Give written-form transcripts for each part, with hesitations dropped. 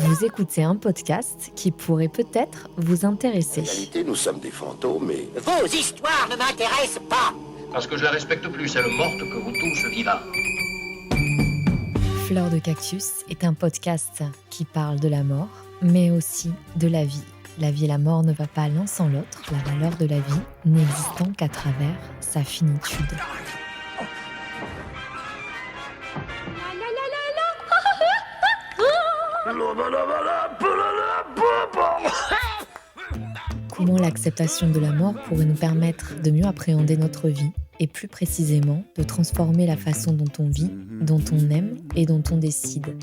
Vous écoutez un podcast qui pourrait peut-être vous intéresser. En réalité, nous sommes des fantômes, mais... Vos histoires ne m'intéressent pas. Parce que je la respecte plus, celle morte, que vous tous vivants. Fleur de cactus est un podcast qui parle de la mort, mais aussi de la vie. La vie et la mort ne va pas l'un sans l'autre, la valeur de la vie n'existant qu'à travers sa finitude. Comment l'acceptation de la mort pourrait nous permettre de mieux appréhender notre vie et plus précisément de transformer la façon dont on vit, dont on aime et dont on décide.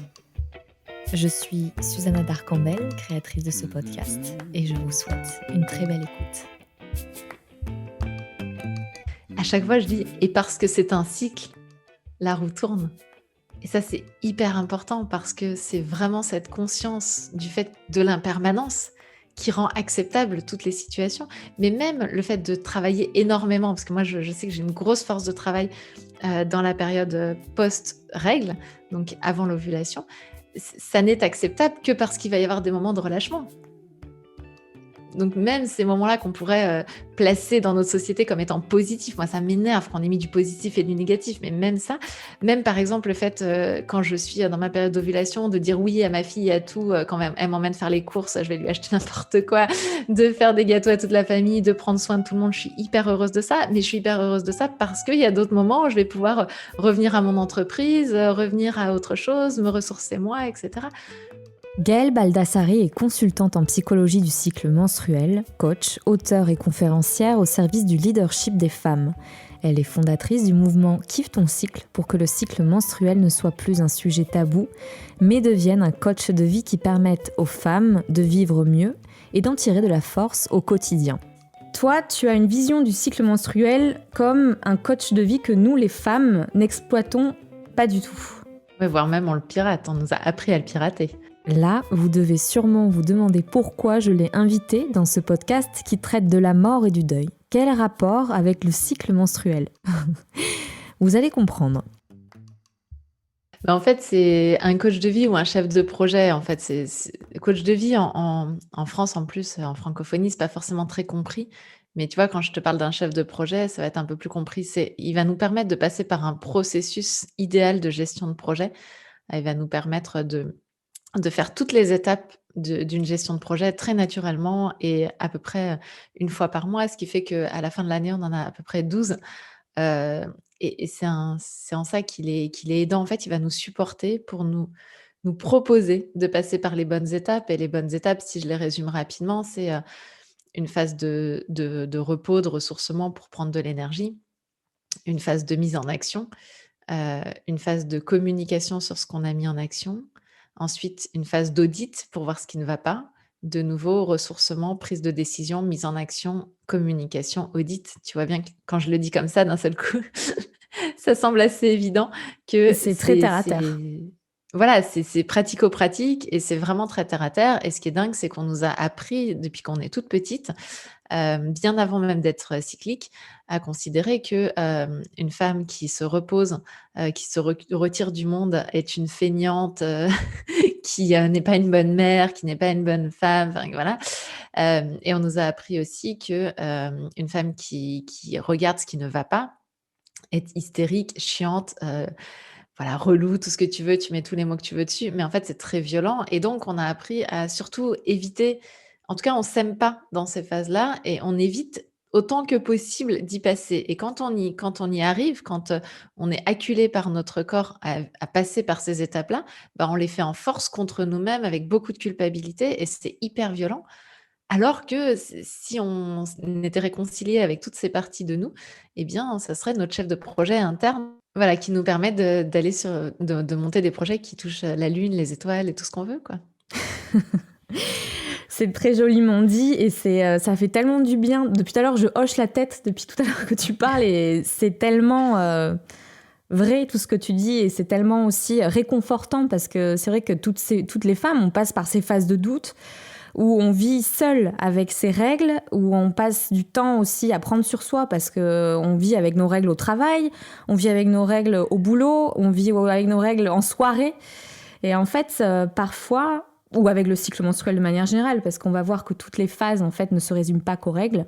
Je suis Susanna Darcambel, créatrice de ce podcast, et je vous souhaite une très belle écoute. À chaque fois, je dis « et parce que c'est un cycle, la roue tourne ». Et ça, c'est hyper important parce que c'est vraiment cette conscience du fait de l'impermanence qui rend acceptable toutes les situations, mais même le fait de travailler énormément, parce que moi, je sais que j'ai une grosse force de travail dans la période post-règle, donc avant l'ovulation, ça n'est acceptable que parce qu'il va y avoir des moments de relâchement. Donc même ces moments-là qu'on pourrait placer dans notre société comme étant positifs, moi ça m'énerve qu'on ait mis du positif et du négatif, mais même ça, même par exemple le fait quand je suis dans ma période d'ovulation de dire oui à ma fille à tout, quand elle m'emmène faire les courses, je vais lui acheter n'importe quoi, de faire des gâteaux à toute la famille, de prendre soin de tout le monde, je suis hyper heureuse de ça, mais je suis hyper heureuse de ça parce qu'il y a d'autres moments où je vais pouvoir revenir à mon entreprise, revenir à autre chose, me ressourcer moi, etc. Gaëlle Baldassari est consultante en psychologie du cycle menstruel, coach, auteure et conférencière au service du leadership des femmes. Elle est fondatrice du mouvement Kiffe ton cycle pour que le cycle menstruel ne soit plus un sujet tabou, mais devienne un coach de vie qui permette aux femmes de vivre mieux et d'en tirer de la force au quotidien. Toi, tu as une vision du cycle menstruel comme un coach de vie que nous, les femmes, n'exploitons pas du tout. Ouais, voire même on le pirate, on nous a appris à le pirater. Là, vous devez sûrement vous demander pourquoi je l'ai invité dans ce podcast qui traite de la mort et du deuil. Quel rapport avec le cycle menstruel ? Vous allez comprendre. En fait, c'est un coach de vie ou un chef de projet. En fait, c'est coach de vie en France en plus, en francophonie, c'est pas forcément très compris. Mais tu vois, quand je te parle d'un chef de projet, ça va être un peu plus compris. Il va nous permettre de passer par un processus idéal de gestion de projet. Il va nous permettre de faire toutes les étapes d'une gestion de projet très naturellement et à peu près une fois par mois, ce qui fait qu'à la fin de l'année, on en a à peu près 12. Et c'est en ça qu'il est aidant. En fait, il va nous supporter pour nous proposer de passer par les bonnes étapes. Et les bonnes étapes, si je les résume rapidement, c'est une phase de repos, de ressourcement pour prendre de l'énergie, une phase de mise en action, une phase de communication sur ce qu'on a mis en action, ensuite une phase d'audit pour voir ce qui ne va pas, de nouveau ressourcement, prise de décision, mise en action, communication, audit. Tu vois bien que quand je le dis comme ça d'un seul coup, ça semble assez évident que c'est très terre à terre. Voilà, c'est pratico-pratique et c'est vraiment très terre à terre. Et ce qui est dingue, c'est qu'on nous a appris depuis qu'on est toute petite, bien avant même d'être cyclique, à considérer que une femme qui se repose, qui se retire du monde est une feignante, qui n'est pas une bonne mère, qui n'est pas une bonne femme, enfin voilà. Et on nous a appris aussi que une femme qui regarde ce qui ne va pas est hystérique, chiante, voilà, relou, tout ce que tu veux, tu mets tous les mots que tu veux dessus, mais en fait, c'est très violent. Et donc, on a appris à surtout éviter, en tout cas, on ne s'aime pas dans ces phases-là et on évite autant que possible d'y passer. Et quand on y arrive, quand on est acculé par notre corps à passer par ces étapes-là, bah, on les fait en force contre nous-mêmes avec beaucoup de culpabilité et c'est hyper violent. Alors que si on était réconcilié avec toutes ces parties de nous, eh bien, ça serait notre chef de projet interne, voilà, qui nous permet d'aller de monter des projets qui touchent la lune, les étoiles et tout ce qu'on veut, quoi. C'est très joliment dit et ça fait tellement du bien. Depuis tout à l'heure, je hoche la tête depuis tout à l'heure que tu parles et c'est tellement vrai tout ce que tu dis et c'est tellement aussi réconfortant parce que c'est vrai que toutes les femmes, on passe par ces phases de doute où on vit seul avec ses règles, où on passe du temps aussi à prendre sur soi parce qu'on vit avec nos règles au travail, on vit avec nos règles au boulot, on vit avec nos règles en soirée. Et en fait, parfois, ou avec le cycle menstruel de manière générale, parce qu'on va voir que toutes les phases, en fait, ne se résument pas qu'aux règles.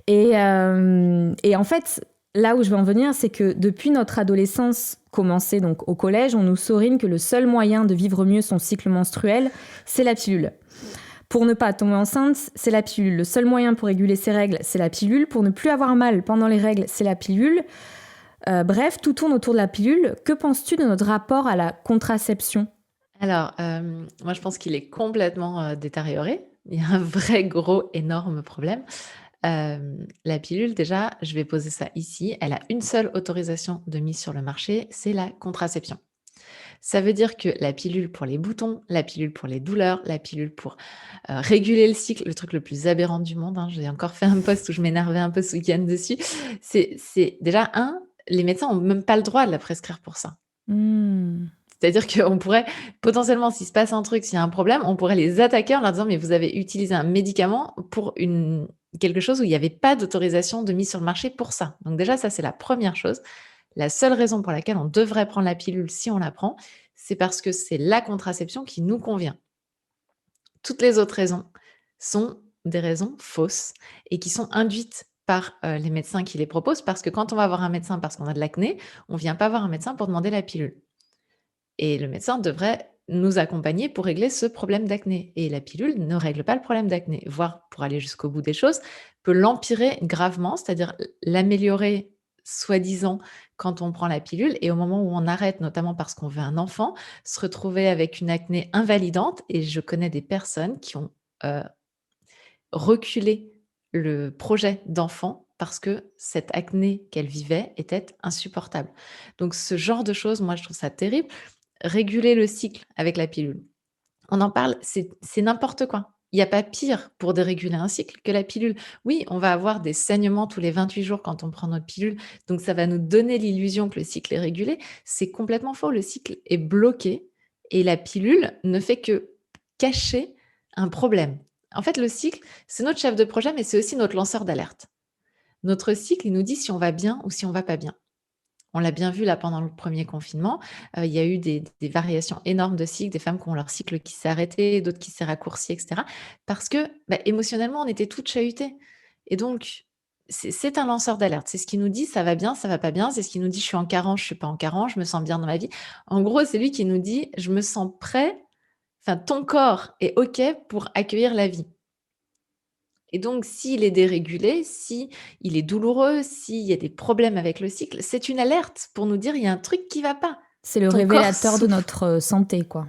Et en fait, là où je veux en venir, c'est que depuis notre adolescence commencée donc au collège, on nous saurine que le seul moyen de vivre mieux son cycle menstruel, c'est la pilule. Pour ne pas tomber enceinte, c'est la pilule. Le seul moyen pour réguler ses règles, c'est la pilule. Pour ne plus avoir mal pendant les règles, c'est la pilule. Bref, tout tourne autour de la pilule. Que penses-tu de notre rapport à la contraception ? Alors, moi, je pense qu'il est complètement détérioré. Il y a un vrai gros, énorme problème. La pilule, déjà, je vais poser ça ici. Elle a une seule autorisation de mise sur le marché, c'est la contraception. Ça veut dire que la pilule pour les boutons, la pilule pour les douleurs, la pilule pour réguler le cycle, le truc le plus aberrant du monde, hein, j'ai encore fait un post où je m'énervais un peu ce week-end dessus, c'est déjà, les médecins n'ont même pas le droit de la prescrire pour ça. C'est-à-dire qu'on pourrait, potentiellement, s'il se passe un truc, s'il y a un problème, on pourrait les attaquer en leur disant « mais vous avez utilisé un médicament pour quelque chose où il n'y avait pas d'autorisation de mise sur le marché pour ça ». Donc déjà, ça, c'est la première chose. La seule raison pour laquelle on devrait prendre la pilule si on la prend, c'est parce que c'est la contraception qui nous convient. Toutes les autres raisons sont des raisons fausses et qui sont induites par les médecins qui les proposent, parce que quand on va voir un médecin parce qu'on a de l'acné, on ne vient pas voir un médecin pour demander la pilule. Et le médecin devrait nous accompagner pour régler ce problème d'acné. Et la pilule ne règle pas le problème d'acné, voire, pour aller jusqu'au bout des choses, peut l'empirer gravement, c'est-à-dire l'améliorer soi-disant quand on prend la pilule, et au moment où on arrête, notamment parce qu'on veut un enfant, se retrouver avec une acné invalidante. Et je connais des personnes qui ont reculé le projet d'enfant parce que cette acné qu'elles vivaient était insupportable. Donc ce genre de choses, moi je trouve ça terrible. Réguler le cycle avec la pilule. On en parle, c'est n'importe quoi. Il n'y a pas pire pour déréguler un cycle que la pilule. Oui, on va avoir des saignements tous les 28 jours quand on prend notre pilule, donc ça va nous donner l'illusion que le cycle est régulé. C'est complètement faux, le cycle est bloqué et la pilule ne fait que cacher un problème. En fait, le cycle, c'est notre chef de projet, mais c'est aussi notre lanceur d'alerte. Notre cycle, il nous dit si on va bien ou si on va pas bien. On l'a bien vu là pendant le premier confinement, il y a eu des variations énormes de cycle, des femmes qui ont leur cycle qui s'est arrêté, d'autres qui s'est raccourci, et cetera. Parce que, émotionnellement, on était toutes chahutées. Et donc, c'est un lanceur d'alerte. C'est ce qui nous dit ça va bien, ça va pas bien. C'est ce qui nous dit je suis en carence, je suis pas en carence, je me sens bien dans ma vie. En gros, c'est lui qui nous dit je me sens prêt, enfin ton corps est OK pour accueillir la vie. Et donc, s'il est dérégulé, s'il est douloureux, s'il y a des problèmes avec le cycle, c'est une alerte pour nous dire il y a un truc qui ne va pas. C'est le Ton corps révélateur de souffre. notre santé, quoi.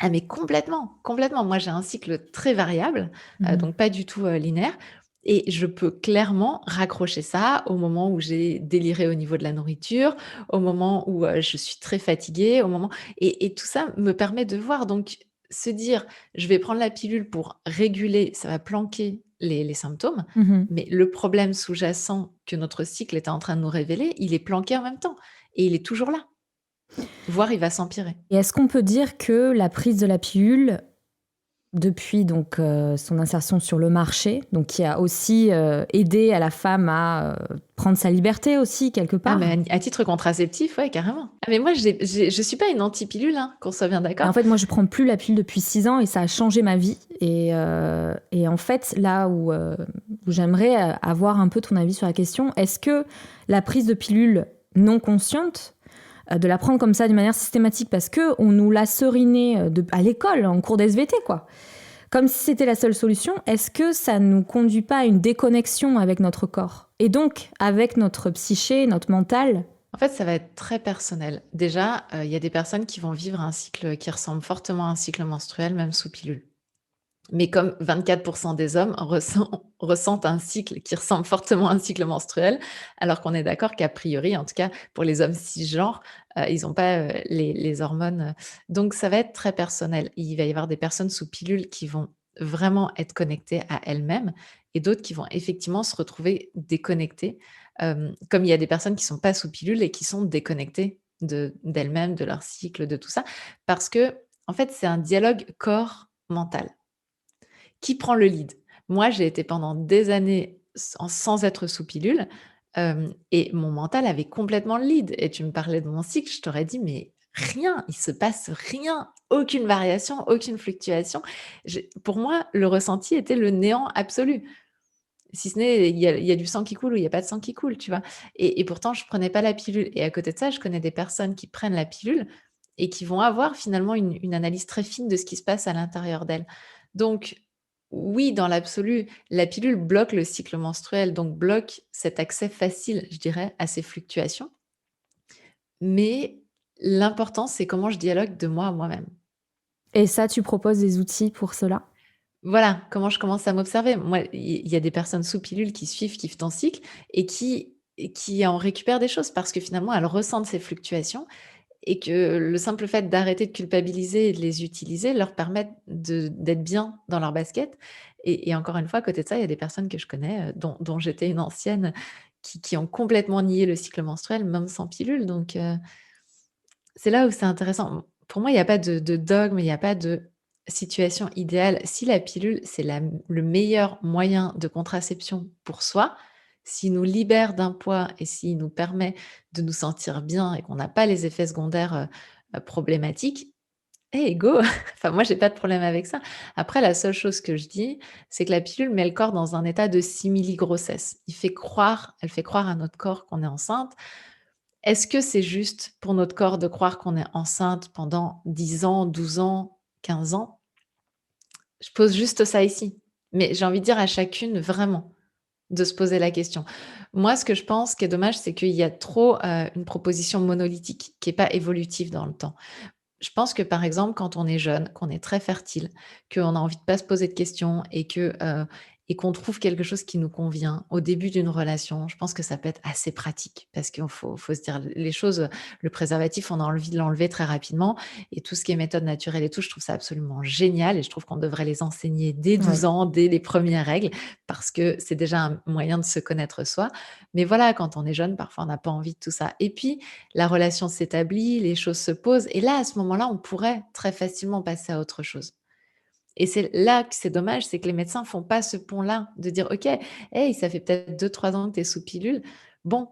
Ah mais complètement, complètement. Moi, j'ai un cycle très variable, Mhm. donc pas du tout linéaire. Et je peux clairement raccrocher ça au moment où j'ai déliré au niveau de la nourriture, au moment où je suis très fatiguée, au moment... Et tout ça me permet de voir. Donc, se dire, je vais prendre la pilule pour réguler, ça va planquer les symptômes, Mhm. mais le problème sous-jacent que notre cycle est en train de nous révéler, il est planqué en même temps. Et il est toujours là. Voire il va s'empirer. Et est-ce qu'on peut dire que la prise de la pilule, depuis donc son insertion sur le marché, donc qui a aussi aidé à la femme à prendre sa liberté aussi quelque part. Ah, mais à titre contraceptif, ouais, carrément. Ah, mais moi, je suis pas une anti-pilule, hein, qu'on soit bien d'accord. En fait, moi, je prends plus la pilule depuis 6 ans et ça a changé ma vie. Et en fait, là où j'aimerais avoir un peu ton avis sur la question, est-ce que la prise de pilule non consciente, de la prendre comme ça d'une manière systématique parce qu'on nous l'a seriné à l'école, en cours d'SVT, quoi. Comme si c'était la seule solution, est-ce que ça ne nous conduit pas à une déconnexion avec notre corps ? Et donc, avec notre psyché, notre mental ? En fait, ça va être très personnel. Déjà, il y a des personnes qui vont vivre un cycle qui ressemble fortement à un cycle menstruel, même sous pilule. Mais comme 24% des hommes ressentent un cycle qui ressemble fortement à un cycle menstruel, alors qu'on est d'accord qu'a priori, en tout cas pour les hommes cisgenres, ils n'ont pas les hormones. Donc ça va être très personnel. Il va y avoir des personnes sous pilule qui vont vraiment être connectées à elles-mêmes et d'autres qui vont effectivement se retrouver déconnectées, comme il y a des personnes qui ne sont pas sous pilule et qui sont déconnectées d'elles-mêmes, de leur cycle, de tout ça, parce que en fait, c'est un dialogue corps-mental. Qui prend le lead? Moi, j'ai été pendant des années sans être sous pilule et mon mental avait complètement le lead. Et tu me parlais de mon cycle, je t'aurais dit, mais rien, il se passe rien, aucune variation, aucune fluctuation. Pour moi, le ressenti était le néant absolu. Si ce n'est, il y a du sang qui coule ou il y a pas de sang qui coule, tu vois? Et pourtant, je prenais pas la pilule et à côté de ça, je connais des personnes qui prennent la pilule et qui vont avoir finalement une analyse très fine de ce qui se passe à l'intérieur d'elles. Donc oui, dans l'absolu, la pilule bloque le cycle menstruel, donc bloque cet accès facile, je dirais, à ces fluctuations. Mais l'important, c'est comment je dialogue de moi à moi-même. Et ça, tu proposes des outils pour cela? Voilà, comment je commence à m'observer. Moi, il y a des personnes sous pilule qui suivent Kiffe ton cycle et qui en récupèrent des choses parce que finalement, elles ressentent ces fluctuations et que le simple fait d'arrêter de culpabiliser et de les utiliser leur permet d'être bien dans leur basket et encore une fois, à côté de ça, il y a des personnes que je connais, dont j'étais une ancienne, qui ont complètement nié le cycle menstruel, même sans pilule donc c'est là où c'est intéressant. Pour moi, il y a pas de dogme, il y a pas de situation idéale. Si la pilule, c'est le meilleur moyen de contraception pour soi, s'il nous libère d'un poids et s'il nous permet de nous sentir bien et qu'on n'a pas les effets secondaires, problématiques, go! Enfin, moi, j'ai pas de problème avec ça. Après, la seule chose que je dis, c'est que la pilule met le corps dans un état de simili-grossesse. Elle fait croire à notre corps qu'on est enceinte, est-ce que c'est juste pour notre corps de croire qu'on est enceinte pendant 10 ans, 12 ans, 15 ans? Je pose juste ça ici. Mais j'ai envie de dire à chacune vraiment de se poser la question. Moi, ce que je pense qui est dommage, c'est qu'il y a trop, une proposition monolithique qui est pas évolutive dans le temps. Je pense que, par exemple, quand on est jeune, qu'on est très fertile, qu'on a envie de pas se poser de questions et qu'on trouve quelque chose qui nous convient au début d'une relation, je pense que ça peut être assez pratique parce qu'il faut se dire les choses, le préservatif, on a envie de l'enlever très rapidement et tout ce qui est méthode naturelle et tout, je trouve ça absolument génial et je trouve qu'on devrait les enseigner dès 12 Ouais. ans, dès les premières règles parce que c'est déjà un moyen de se connaître soi. Mais voilà, quand on est jeune, parfois, on n'a pas envie de tout ça et puis la relation s'établit, les choses se posent et là, à ce moment-là, on pourrait très facilement passer à autre chose. Et c'est là que c'est dommage, c'est que les médecins font pas ce pont-là, de dire: «OK, hey, ça fait peut-être 2, 3 ans que tu es sous pilule. Bon,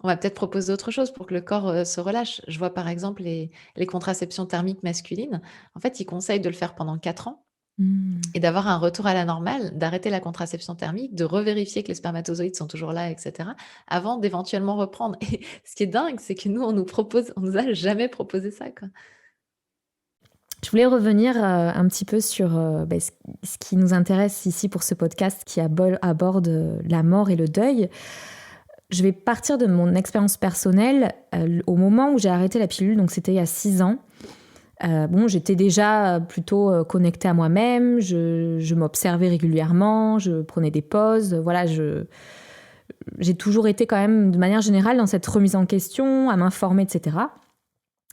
on va peut-être proposer autre chose pour que le corps, se relâche». Je vois par exemple les contraceptions thermiques masculines. En fait, ils conseillent de le faire pendant 4 ans Mmh. et d'avoir un retour à la normale, d'arrêter la contraception thermique, de revérifier que les spermatozoïdes sont toujours là et cetera, avant d'éventuellement reprendre. Et ce qui est dingue, c'est que nous, on nous a jamais proposé ça, quoi. Je voulais revenir un petit peu sur ce qui nous intéresse ici pour ce podcast qui aborde la mort et le deuil. Je vais partir de mon expérience personnelle. Au moment où j'ai arrêté la pilule, donc c'était il y a 6 ans, j'étais déjà plutôt connectée à moi-même, je m'observais régulièrement, je prenais des pauses, voilà, j'ai toujours été quand même de manière générale dans cette remise en question, à m'informer, etc.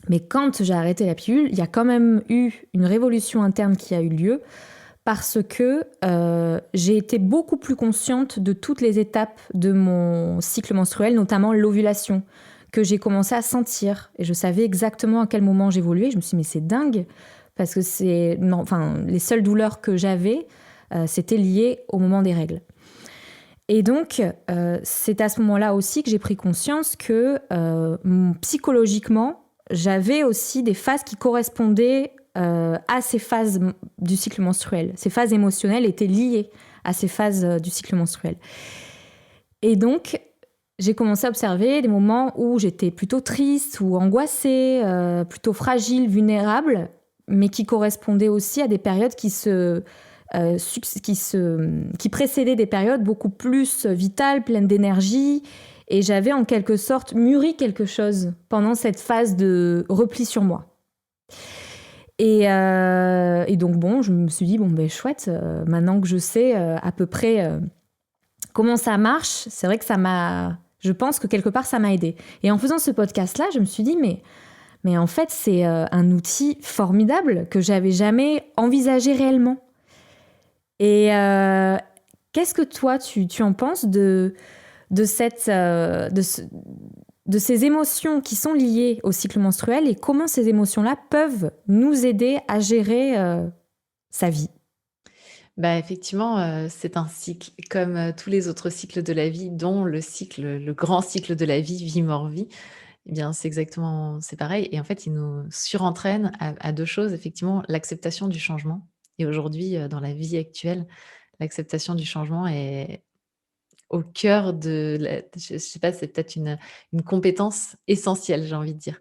Mais quand j'ai arrêté la pilule, il y a quand même eu une révolution interne qui a eu lieu parce que j'ai été beaucoup plus consciente de toutes les étapes de mon cycle menstruel, notamment l'ovulation, que j'ai commencé à sentir. Et je savais exactement à quel moment j'évoluais. Je me suis dit, mais c'est dingue, parce que les seules douleurs que j'avais, c'était lié au moment des règles. Et donc, c'est à ce moment-là aussi que j'ai pris conscience que psychologiquement, j'avais aussi des phases qui correspondaient à ces phases du cycle menstruel. Ces phases émotionnelles étaient liées à ces phases du cycle menstruel. Et donc, j'ai commencé à observer des moments où j'étais plutôt triste ou angoissée, plutôt fragile, vulnérable, mais qui correspondaient aussi à des périodes qui précédaient des périodes beaucoup plus vitales, pleines d'énergie. Et j'avais en quelque sorte mûri quelque chose pendant cette phase de repli sur moi. Et donc je me suis dit, chouette, maintenant que je sais à peu près comment ça marche, c'est vrai que je pense que quelque part ça m'a aidée. Et en faisant ce podcast-là, je me suis dit, mais en fait c'est un outil formidable que j'avais jamais envisagé réellement. Et qu'est-ce que toi tu en penses de ces émotions qui sont liées au cycle menstruel et comment ces émotions-là peuvent nous aider à gérer sa vie? Effectivement, c'est un cycle comme tous les autres cycles de la vie, dont le grand cycle de la vie, vie-mort-vie. Eh bien, c'est pareil et en fait, il nous surentraîne à 2 choses, effectivement, l'acceptation du changement et aujourd'hui, dans la vie actuelle, l'acceptation du changement est au cœur de la je sais pas, c'est peut-être une compétence essentielle, j'ai envie de dire,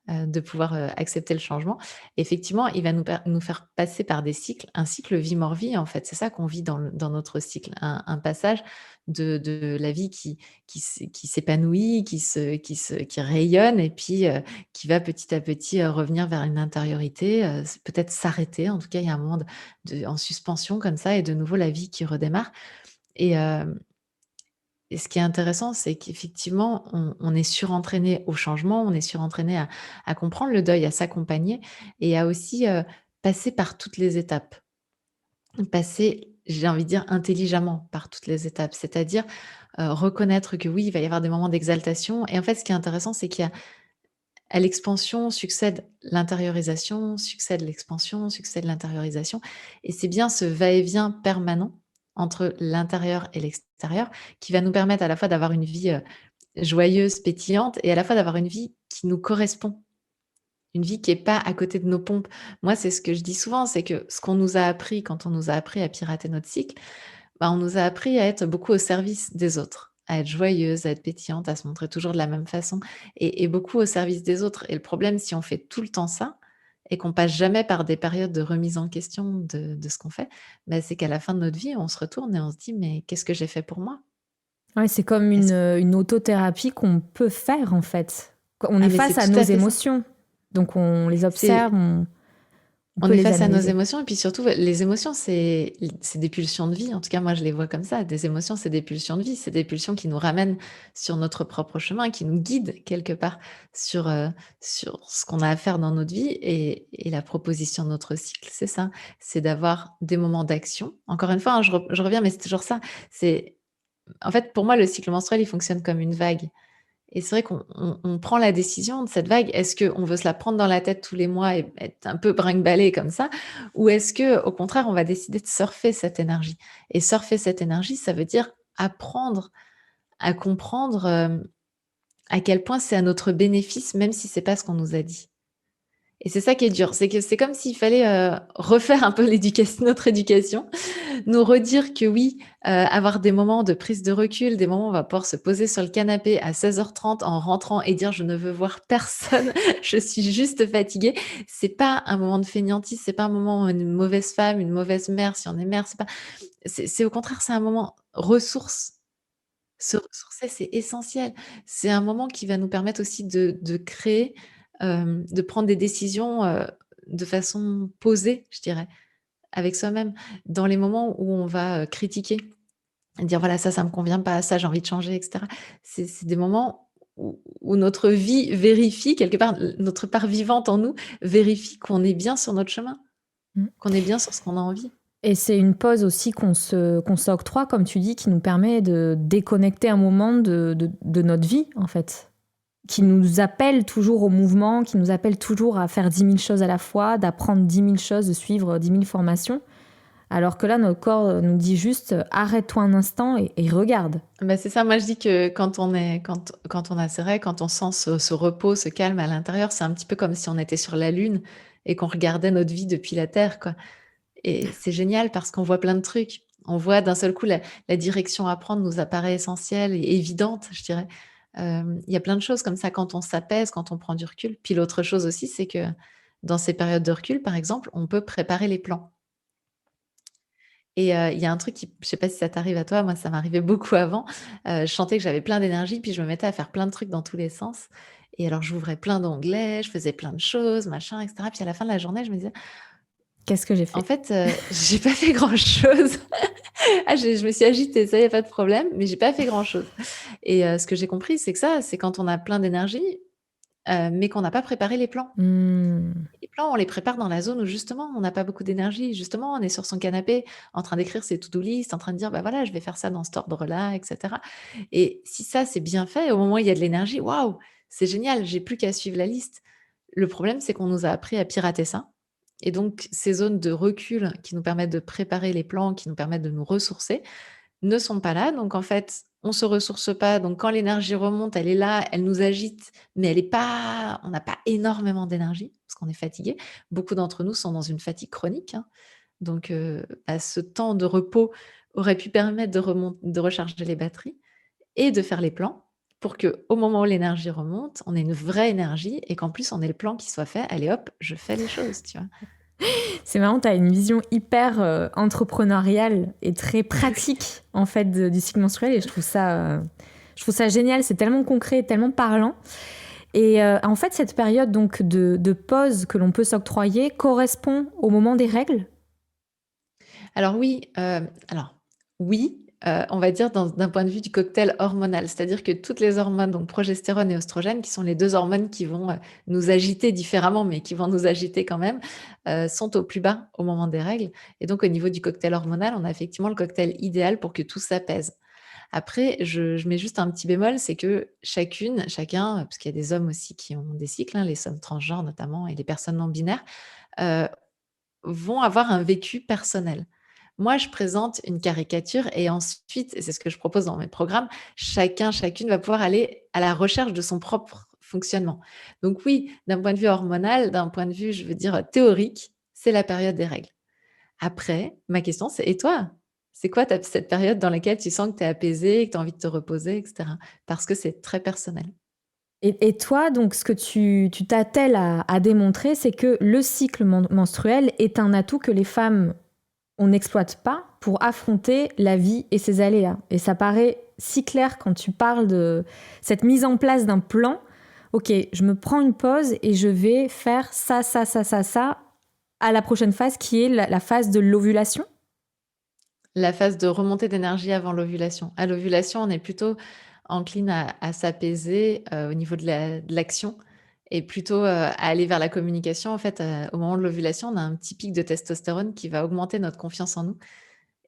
de pouvoir, accepter le changement. Effectivement, il va nous faire passer par des cycles, un cycle vie-mort-vie, en fait. C'est ça qu'on vit dans notre cycle, un passage de la vie qui s'épanouit, qui rayonne et puis, qui va petit à petit, revenir vers une intériorité, peut-être s'arrêter. En tout cas, il y a un moment en suspension comme ça et de nouveau la vie qui redémarre et et ce qui est intéressant, c'est qu'effectivement, on est surentraîné au changement, on est surentraîné à comprendre le deuil, à s'accompagner et à aussi, passer par toutes les étapes. Passer, j'ai envie de dire, intelligemment par toutes les étapes. C'est-à-dire, reconnaître que oui, il va y avoir des moments d'exaltation et en fait, ce qui est intéressant, c'est qu'il y a à l'expansion succède l'intériorisation, succède l'expansion, succède l'intériorisation et c'est bien ce va-et-vient permanent entre l'intérieur et l'extérieur qui va nous permettre à la fois d'avoir une vie, joyeuse, pétillante et à la fois d'avoir une vie qui nous correspond. Une vie qui est pas à côté de nos pompes. Moi, c'est ce que je dis souvent, c'est que ce qu'on nous a appris quand on nous a appris à pirater notre cycle, bah, on nous a appris à être beaucoup au service des autres, à être joyeuse, à être pétillante, à se montrer toujours de la même façon et beaucoup au service des autres et le problème, si on fait tout le temps ça et qu'on passe jamais par des périodes de remise en question de ce qu'on fait, bah, c'est qu'à la fin de notre vie, on se retourne et on se dit: «Mais qu'est-ce que j'ai fait pour moi?» Ouais, c'est comme Est-ce une autothérapie qu'on peut faire en fait. On ah est mais c'est face à tout nos à fait ça. émotions, donc on les observe, C'est on On peut est les face à nos analyser. émotions et puis surtout, les émotions, c'est des pulsions de vie. En tout cas, moi, je les vois comme ça. Des émotions, c'est des pulsions de vie. C'est des pulsions qui nous ramènent sur notre propre chemin, qui nous guident quelque part sur ce qu'on a à faire dans notre vie et la proposition de notre cycle, c'est ça. C'est d'avoir des moments d'action. Encore une fois, hein, je reviens, mais c'est toujours ça. C'est en fait, pour moi, le cycle menstruel, il fonctionne comme une vague. Et c'est vrai qu'on prend la décision de cette vague. Est-ce qu'on veut se la prendre dans la tête tous les mois et être un peu brinque-ballé comme ça? Ou est-ce qu'au contraire, on va décider de surfer cette énergie? Et surfer cette énergie, ça veut dire apprendre à comprendre, à quel point c'est à notre bénéfice, même si c'est pas ce qu'on nous a dit. Et c'est ça qui est dur, c'est que c'est comme s'il fallait, refaire un peu notre éducation, nous redire que oui, avoir des moments de prise de recul, des moments où on va pouvoir se poser sur le canapé à 16h30 en rentrant et dire: «Je ne veux voir personne, je suis juste fatiguée». C'est pas un moment de fainéantise, c'est pas un moment où une mauvaise femme, une mauvaise mère, si on est mère, c'est au contraire, c'est un moment ressource. Se ressourcer, c'est essentiel. C'est un moment qui va nous permettre aussi de créer, de prendre des décisions, de façon posée, je dirais, avec soi-même. Dans les moments où on va, critiquer, dire: «Voilà, ça me convient pas, ça, j'ai envie de changer» et cetera. C'est des moments où notre vie vérifie quelque part, notre part vivante en nous vérifie qu'on est bien sur notre chemin, Mmh. qu'on est bien sur ce qu'on a envie. Et c'est une pause aussi qu'on s'octroie, comme tu dis, qui nous permet de déconnecter un moment de notre vie, en fait. Qui nous appelle toujours au mouvement, qui nous appelle toujours à faire 10 000 choses à la fois, d'apprendre 10 000 choses, de suivre 10 000 formations. Alors que là, notre corps nous dit juste arrête-toi un instant et regarde. Bah, c'est ça, moi je dis que quand on a ses règles, quand on sent ce repos, ce calme à l'intérieur, c'est un petit peu comme si on était sur la lune et qu'on regardait notre vie depuis la terre, quoi. Et c'est génial parce qu'on voit plein de trucs. On voit d'un seul coup la direction à prendre nous apparaît essentielle et évidente, je dirais. Il y a plein de choses comme ça quand on s'apaise, quand on prend du recul. Puis l'autre chose aussi, c'est que dans ces périodes de recul, par exemple, on peut préparer les plans. Et il y a un truc qui je sais pas si ça t'arrive à toi, moi ça m'arrivait beaucoup avant. Je sentais que j'avais plein d'énergie, puis je me mettais à faire plein de trucs dans tous les sens et alors j'ouvrais plein d'onglets, je faisais plein de choses, machin et cetera. Puis à la fin de la journée, je me disais: Qu'est-ce que j'ai «En fait? fait, j'ai pas fait grand chose. Ah je me suis agitée, ça y a pas de problème, mais j'ai pas fait grand chose» et ce que j'ai compris, c'est que ça, c'est quand on a plein d'énergie, mais qu'on n'a pas préparé les plans. Mmh. Les plans, on les prépare dans la zone où justement on n'a pas beaucoup d'énergie. Justement, on est sur son canapé en train d'écrire ses to-do list, en train de dire: «Bah, voilà, je vais faire ça dans cet ordre-là» et cetera et si ça, c'est bien fait, au moment où il y a de l'énergie, waouh, c'est génial, j'ai plus qu'à suivre la liste. Le problème, c'est qu'on nous a appris à pirater ça et donc ces zones de recul qui nous permettent de préparer les plans, qui nous permettent de nous ressourcer, ne sont pas là. Donc en fait, on se ressource pas. Donc, quand l'énergie remonte, elle est là, elle nous agite, mais elle est pas, on n'a pas énormément d'énergie parce qu'on est fatigué. Beaucoup d'entre nous sont dans une fatigue chronique, hein. Donc, ce temps de repos aurait pu permettre de recharger les batteries et de faire les plans pour que, au moment où l'énergie remonte, on ait une vraie énergie et qu'en plus, on ait le plan qui soit fait. Allez hop, je fais les choses, tu vois. C'est marrant, tu as une vision hyper entrepreneuriale et très pratique en fait du cycle menstruel et je trouve ça génial, c'est tellement concret, tellement parlant. Et en fait, cette période donc de pause que l'on peut s'octroyer correspond au moment des règles. Alors oui, on va dire d'un point de vue du cocktail hormonal. C'est-à-dire que toutes les hormones, donc progestérone et oestrogène, qui sont les 2 hormones qui vont, nous agiter différemment, mais qui vont nous agiter quand même, sont au plus bas au moment des règles. Et donc au niveau du cocktail hormonal, on a effectivement le cocktail idéal pour que tout s'apaise. Après, je mets juste un petit bémol, c'est que chacun, parce qu'il y a des hommes aussi qui ont des cycles, hein, les hommes transgenres notamment et les personnes non binaires, heu, vont avoir un vécu personnel. Moi, je présente une caricature et ensuite, et c'est ce que je propose dans mes programmes, chacune va pouvoir aller à la recherche de son propre fonctionnement. Donc oui, d'un point de vue hormonal, d'un point de vue, je veux dire, théorique, c'est la période des règles. Après, ma question, c'est: et toi? C'est quoi cette période dans laquelle tu sens que tu es apaisée, que tu as envie de te reposer, et cetera? Parce que c'est très personnel. Et toi, donc, ce que tu t'attelles à démontrer, c'est que le cycle menstruel est un atout que les femmes, on n'exploite pas pour affronter la vie et ses aléas. Et ça paraît si clair quand tu parles de cette mise en place d'un plan. Ok, je me prends une pause et je vais faire ça, ça, ça, ça, ça à la prochaine phase qui est la phase de l'ovulation. La phase de remontée d'énergie avant l'ovulation. À l'ovulation, on est plutôt encline à s'apaiser, au niveau de l'action et plutôt, à aller vers la communication. En fait, au moment de l'ovulation, on a un petit pic de testostérone qui va augmenter notre confiance en nous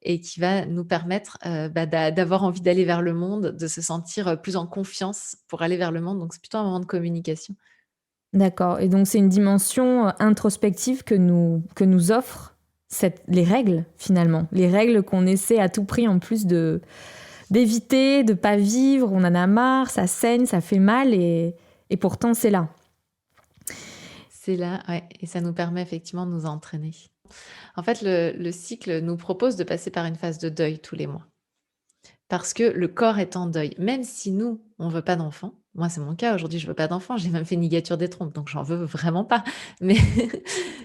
et qui va nous permettre, d'avoir envie d'aller vers le monde, de se sentir, plus en confiance pour aller vers le monde. Donc c'est plutôt un moment de communication. D'accord. Et donc, c'est une dimension introspective que nous offrent les règles, finalement. Les règles qu'on essaie à tout prix, en plus, d'éviter, de pas vivre. On en a marre, ça saigne, ça fait mal, et pourtant, c'est là. C'est là, ouais, et ça nous permet effectivement de nous entraîner. En fait, le cycle nous propose de passer par une phase de deuil tous les mois. Parce que le corps est en deuil. Même si nous, on veut pas d'enfants, moi c'est mon cas, aujourd'hui je veux pas d'enfants, j'ai même fait une ligature des trompes, donc j'en veux vraiment pas. Mais,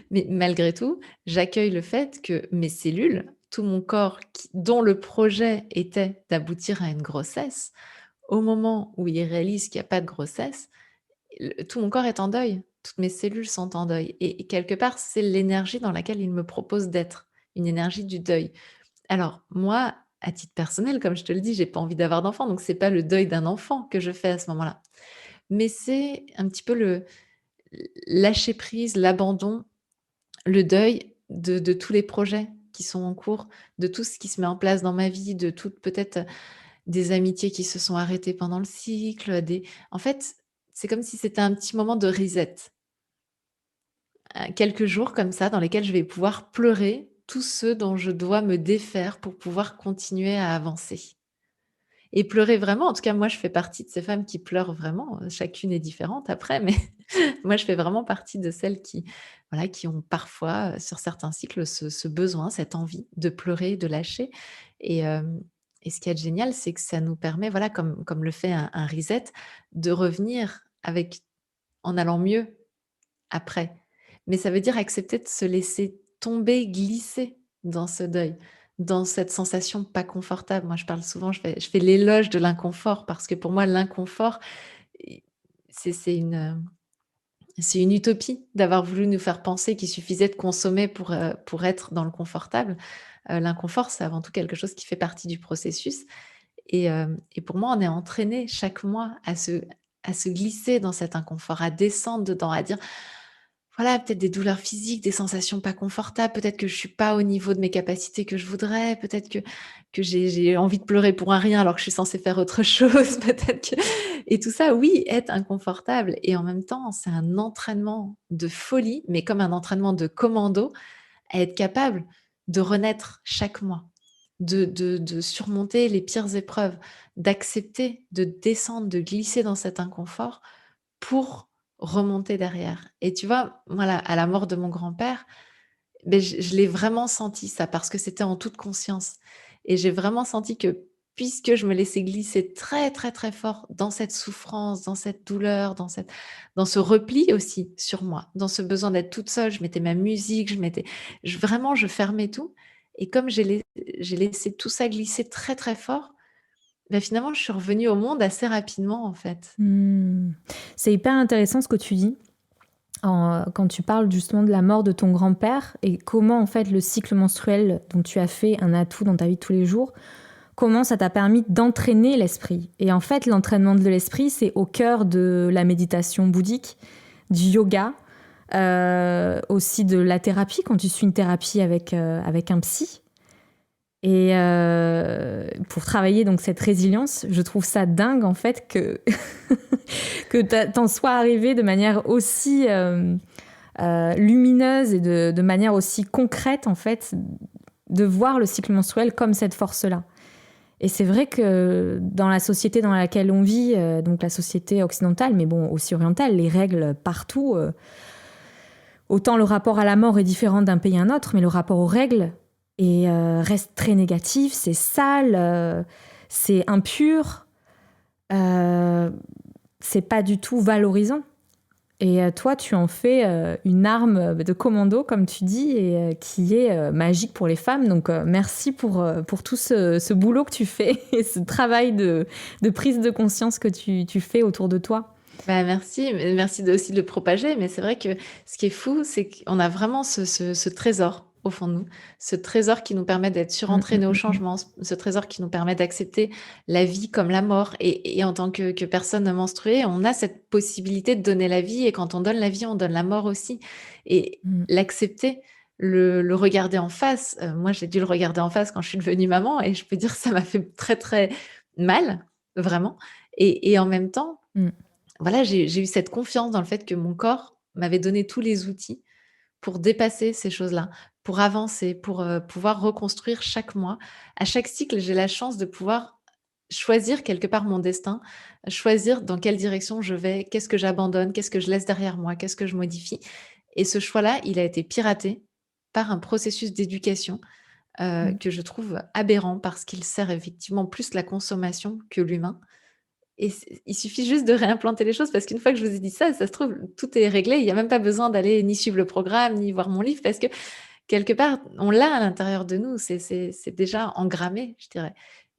mais malgré tout, j'accueille le fait que mes cellules, tout mon corps, dont le projet était d'aboutir à une grossesse, au moment où il réalise qu'il n'y a pas de grossesse, tout mon corps est en deuil. Toutes mes cellules sont en deuil. Et quelque part, c'est l'énergie dans laquelle il me propose d'être, une énergie du deuil. Alors moi, à titre personnel, comme je te le dis, j'ai pas envie d'avoir d'enfant, donc c'est pas le deuil d'un enfant que je fais à ce moment-là. Mais c'est un petit peu le lâcher prise, l'abandon, le deuil de tous les projets qui sont en cours, de tout ce qui se met en place dans ma vie, de toutes peut-être des amitiés qui se sont arrêtées pendant le cycle, en fait, c'est comme si c'était un petit moment de reset. Quelques jours comme ça dans lesquels je vais pouvoir pleurer tous ceux dont je dois me défaire pour pouvoir continuer à avancer. Et pleurer vraiment, en tout cas moi je fais partie de ces femmes qui pleurent vraiment, chacune est différente après, mais moi je fais vraiment partie de celles qui, voilà, qui ont parfois, sur certains cycles ce besoin, cette envie de pleurer, de lâcher et hem et ce qu'il y a de génial, c'est que ça nous permet, voilà, comme le fait un reset, de revenir avec en allant mieux après. Mais ça veut dire accepter de se laisser tomber, glisser dans ce deuil, dans cette sensation pas confortable. Moi, je parle souvent, je fais l'éloge de l'inconfort parce que pour moi, l'inconfort, i c'est une utopie d'avoir voulu nous faire penser qu'il suffisait de consommer pour être dans le confortable. L'inconfort, c'est avant tout quelque chose qui fait partie du processus et pour moi, on est entraîné chaque mois à se glisser dans cet inconfort, à descendre dedans, à dire: voilà, peut-être des douleurs physiques, des sensations pas confortables, peut-être que je suis pas au niveau de mes capacités que je voudrais, peut-être que j'ai envie de pleurer pour un rien alors que je suis censée faire autre chose, peut-être que et tout ça, oui, est inconfortable et en même temps, c'est un entraînement de folie, mais comme un entraînement de commando, à être capable de renaître chaque mois. de surmonter les pires épreuves, d'accepter de descendre, de glisser dans cet inconfort pour remonter derrière. Et tu vois, voilà, à la mort de mon grand-père, beh, je l'ai vraiment senti ça, parce que c'était en toute conscience et j'ai vraiment senti que puisque je me laissais glisser très, très, très fort dans cette souffrance, dans cette douleur, dans ce repli aussi sur moi, dans ce besoin d'être toute seule, je mettais ma musique, je fermais tout et comme j'ai laissé tout ça glisser très, très fort, bah, finalement, je suis revenue au monde assez rapidement, en fait. Mmh. C'est hyper intéressant ce que tu dis quand tu parles justement de la mort de ton grand-père et comment en fait le cycle menstruel dont tu as fait un atout dans ta vie de tous les jours, comment ça t'a permis d'entraîner l'esprit. Et en fait, l'entraînement de l'esprit, c'est au cœur de la méditation bouddhique, du yoga, aussi de la thérapie, quand tu suis une thérapie avec un psy. Et pour travailler donc cette résilience, je trouve ça dingue en fait que, que t'en sois arrivé de manière aussi lumineuse et de manière aussi concrète en fait, de voir le cycle menstruel comme cette force-là. Et c'est vrai que dans la société dans laquelle on vit, donc la société occidentale, mais bon aussi orientale, les règles partout, autant le rapport à la mort est différent d'un pays à un autre, mais le rapport aux règles reste très négatif, c'est sale, c'est impur, c'est pas du tout valorisant. Et toi, tu en fais une arme de commando, comme tu dis, et qui est magique pour les femmes. Donc, merci pour tout ce boulot que tu fais et ce travail de prise de conscience que tu fais autour de toi. Bah, merci, merci aussi de le propager. Mais c'est vrai que ce qui est fou, c'est qu'on a vraiment ce trésor au fond de nous, ce trésor qui nous permet d'être surentraînés au changement, ce trésor qui nous permet d'accepter la vie comme la mort. Et en tant que personne menstruée, on a cette possibilité de donner la vie. Et quand on donne la vie, on donne la mort aussi. Et Mm. l'accepter, le regarder en face. Moi, j'ai dû le regarder en face quand je suis devenue maman. Et je peux dire que ça m'a fait très, très mal, vraiment. Et en même temps, Mm. voilà, j'ai eu cette confiance dans le fait que mon corps m'avait donné tous les outils pour dépasser ces choses-là, pour avancer, pour, pouvoir reconstruire chaque mois. À chaque cycle, j'ai la chance de pouvoir choisir quelque part mon destin, choisir dans quelle direction je vais, qu'est-ce que j'abandonne, qu'est-ce que je laisse derrière moi, qu'est-ce que je modifie et ce choix-là, il a été piraté par un processus d'éducation, Mm. que je trouve aberrant parce qu'il sert effectivement plus la consommation que l'humain et il suffit juste de réimplanter les choses parce qu'une fois que je vous ai dit ça, ça se trouve, tout est réglé. Il y a même pas besoin d'aller ni suivre le programme, ni voir mon livre parce que quelque part, on l'a à l'intérieur de nous. C'est déjà engrammé, je dirais.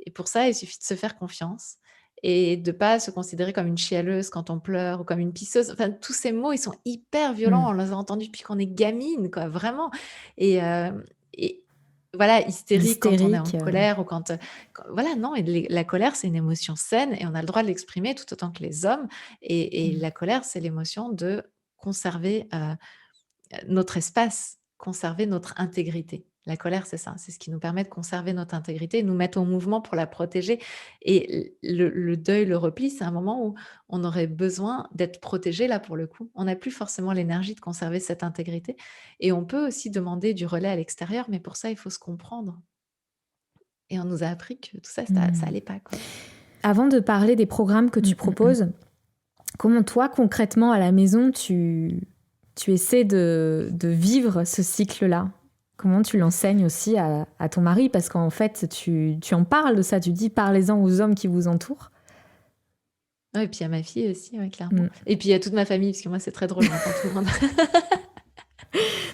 Et pour ça, il suffit de se faire confiance et de pas se considérer comme une chialeuse quand on pleure ou comme une pisseuse. Enfin, tous ces mots, ils sont hyper violents. Mm. On les a entendus depuis qu'on est gamine, quoi, vraiment. Et voilà, hystérique quand on est en L'hystérique. colère ou voilà, non, et la colère, c'est une émotion saine et on a le droit de l'exprimer tout autant que les hommes. Et Mm. la colère, c'est l'émotion de conserver notre espace, conserver notre intégrité. La colère, c'est ça, c'est ce qui nous permet de conserver notre intégrité, nous mettre en mouvement pour la protéger. Et le deuil, le repli, c'est un moment où on aurait besoin d'être protégé, là, pour le coup. On n'a plus forcément l'énergie de conserver cette intégrité. Et on peut aussi demander du relais à l'extérieur, mais pour ça, il faut se comprendre. Et on nous a appris que tout ça, ça Mm. allait pas, quoi. Avant de parler des programmes que tu Mm, mm, mm. proposes, comment toi, concrètement, à la maison, tu essaies de vivre ce cycle-là? Comment tu l'enseignes aussi à ton mari? Parce qu'en fait, tu en parles de ça, tu dis parlez-en aux hommes qui vous entourent. Ouais, et puis il y a ma fille aussi, ouais, clairement. Mm. Et puis il y a toute ma famille, parce que moi, c'est très drôle, j'entends tout le monde.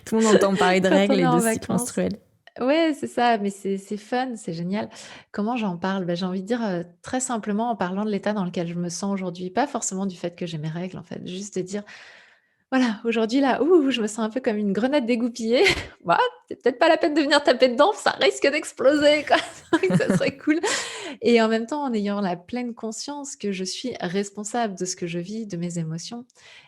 Tout le monde entend parler de Quand règles on est et de en cycle vacances. menstruel. Ouais, c'est ça, mais c'est fun, c'est génial. Comment j'en parle? Bah, j'ai envie de dire, très simplement en parlant de l'état dans lequel je me sens aujourd'hui. Pas forcément du fait que j'ai mes règles, en fait, juste de dire: «Voilà, aujourd'hui là, ouh, je me sens un peu comme une grenade dégoupillée. Bah, c'est peut-être pas la peine de venir taper dedans, ça risque d'exploser, quoi». C'est vrai que ça serait cool et en même temps, en ayant la pleine conscience que je suis responsable de ce que je vis, de mes émotions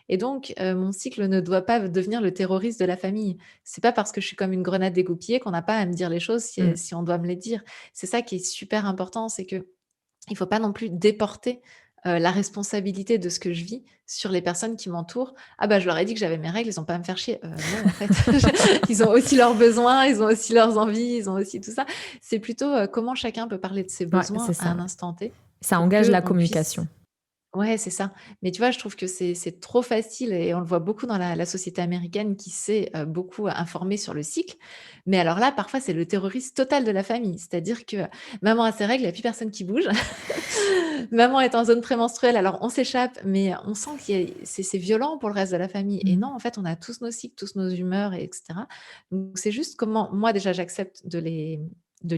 et donc mon cycle ne doit pas devenir le terroriste de la famille. C'est pas parce que je suis comme une grenade dégoupillée qu'on n'a pas à me dire les choses Mm. si on doit me les dire. C'est ça qui est super important, c'est que il faut pas non plus déporter, la responsabilité de ce que je vis sur les personnes qui m'entourent. Ah bah, je leur ai dit que j'avais mes règles, ils ont pas à me faire chier. Non, en fait, ils ont aussi leurs besoins, ils ont aussi leurs envies, ils ont aussi tout ça. C'est plutôt, comment chacun peut parler de ses Ouais, besoins c'est à ça. un instant T Ça pour engage la qu'on puisse. communication. Ouais, c'est ça. Mais tu vois, je trouve que c'est trop facile et on le voit beaucoup dans la société américaine qui s'est, beaucoup informée sur le cycle. Mais alors là, parfois, c'est le terrorisme total de la famille. C'est-à-dire que maman a ses règles, il y a plus personne qui bouge. Maman est en zone prémenstruelle, alors on s'échappe, mais on sent qu'il y a c'est violent pour le reste de la famille et Mmh. non, en fait, on a tous nos cycles, tous nos humeurs et etc. Donc c'est juste comment moi déjà j'accepte de les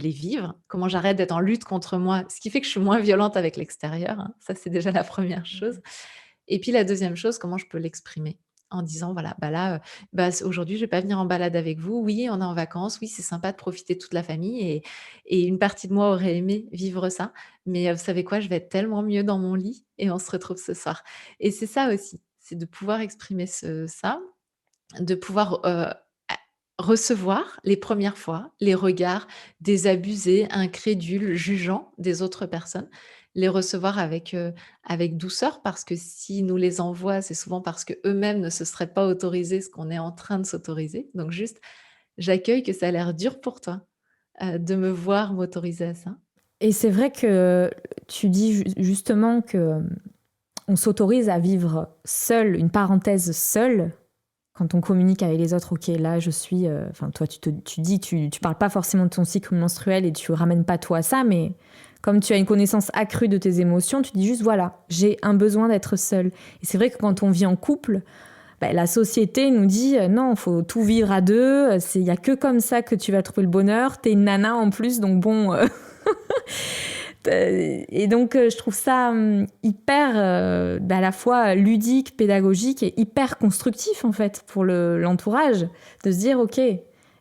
vivre, comment j'arrête d'être en lutte contre moi, ce qui fait que je suis moins violente avec l'extérieur, hein. Ça, c'est déjà la première chose et puis la deuxième chose, comment je peux l'exprimer? En disant: «Voilà, bah, là, bah, aujourd'hui, je vais pas venir en balade avec vous. Oui, on est en vacances. Oui, c'est sympa de profiter de toute la famille et une partie de moi aurait aimé vivre ça, mais vous savez quoi? Je vais être tellement mieux dans mon lit et on se retrouve ce soir» et c'est ça aussi, c'est de pouvoir exprimer ça, de pouvoir, recevoir les premières fois les regards désabusés, incrédules, jugeants des autres personnes. Les recevoir avec douceur parce que s'ils nous les envoient, c'est souvent parce qu'eux-mêmes ne se seraient pas autorisés ce qu'on est en train de s'autoriser. Donc juste, j'accueille que ça a l'air dur pour toi, de me voir m'autoriser à ça. Et c'est vrai que tu dis justement que on s'autorise à vivre seul, une parenthèse seule, quand on communique avec les autres. Ok, là je suis. Enfin, toi tu dis, tu parles pas forcément de ton cycle menstruel et tu ramènes pas toi à ça, mais comme tu as une connaissance accrue de tes émotions, tu dis juste voilà, j'ai un besoin d'être seule. Et c'est vrai que quand on vit en couple, bah, la société nous dit non, faut tout vivre à deux, il y a que comme ça que tu vas trouver le bonheur. T'es une nana en plus, donc bon. Et donc, je trouve ça hyper, à la fois ludique, pédagogique et hyper constructif, en fait, pour l'entourage, de se dire, OK,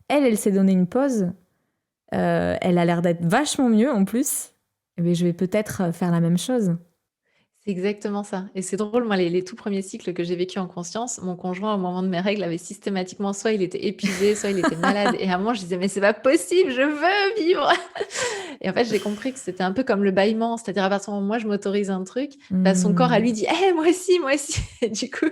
elle s'est donné une pause, elle a l'air d'être vachement mieux, en plus, mais je vais peut-être faire la même chose. C'est exactement ça et c'est drôle, moi, les tout premiers cycles que j'ai vécus en conscience, mon conjoint, au moment de mes règles, avait systématiquement soit il était épuisé, soit il était malade et à un moment, je disais: «Mais c'est pas possible, je veux vivre!» et en fait, j'ai compris que c'était un peu comme le bâillement, c'est-à-dire à partir du moment où moi, je m'autorise un truc, bah, son corps à lui dit: «Eh, moi aussi» et du coup,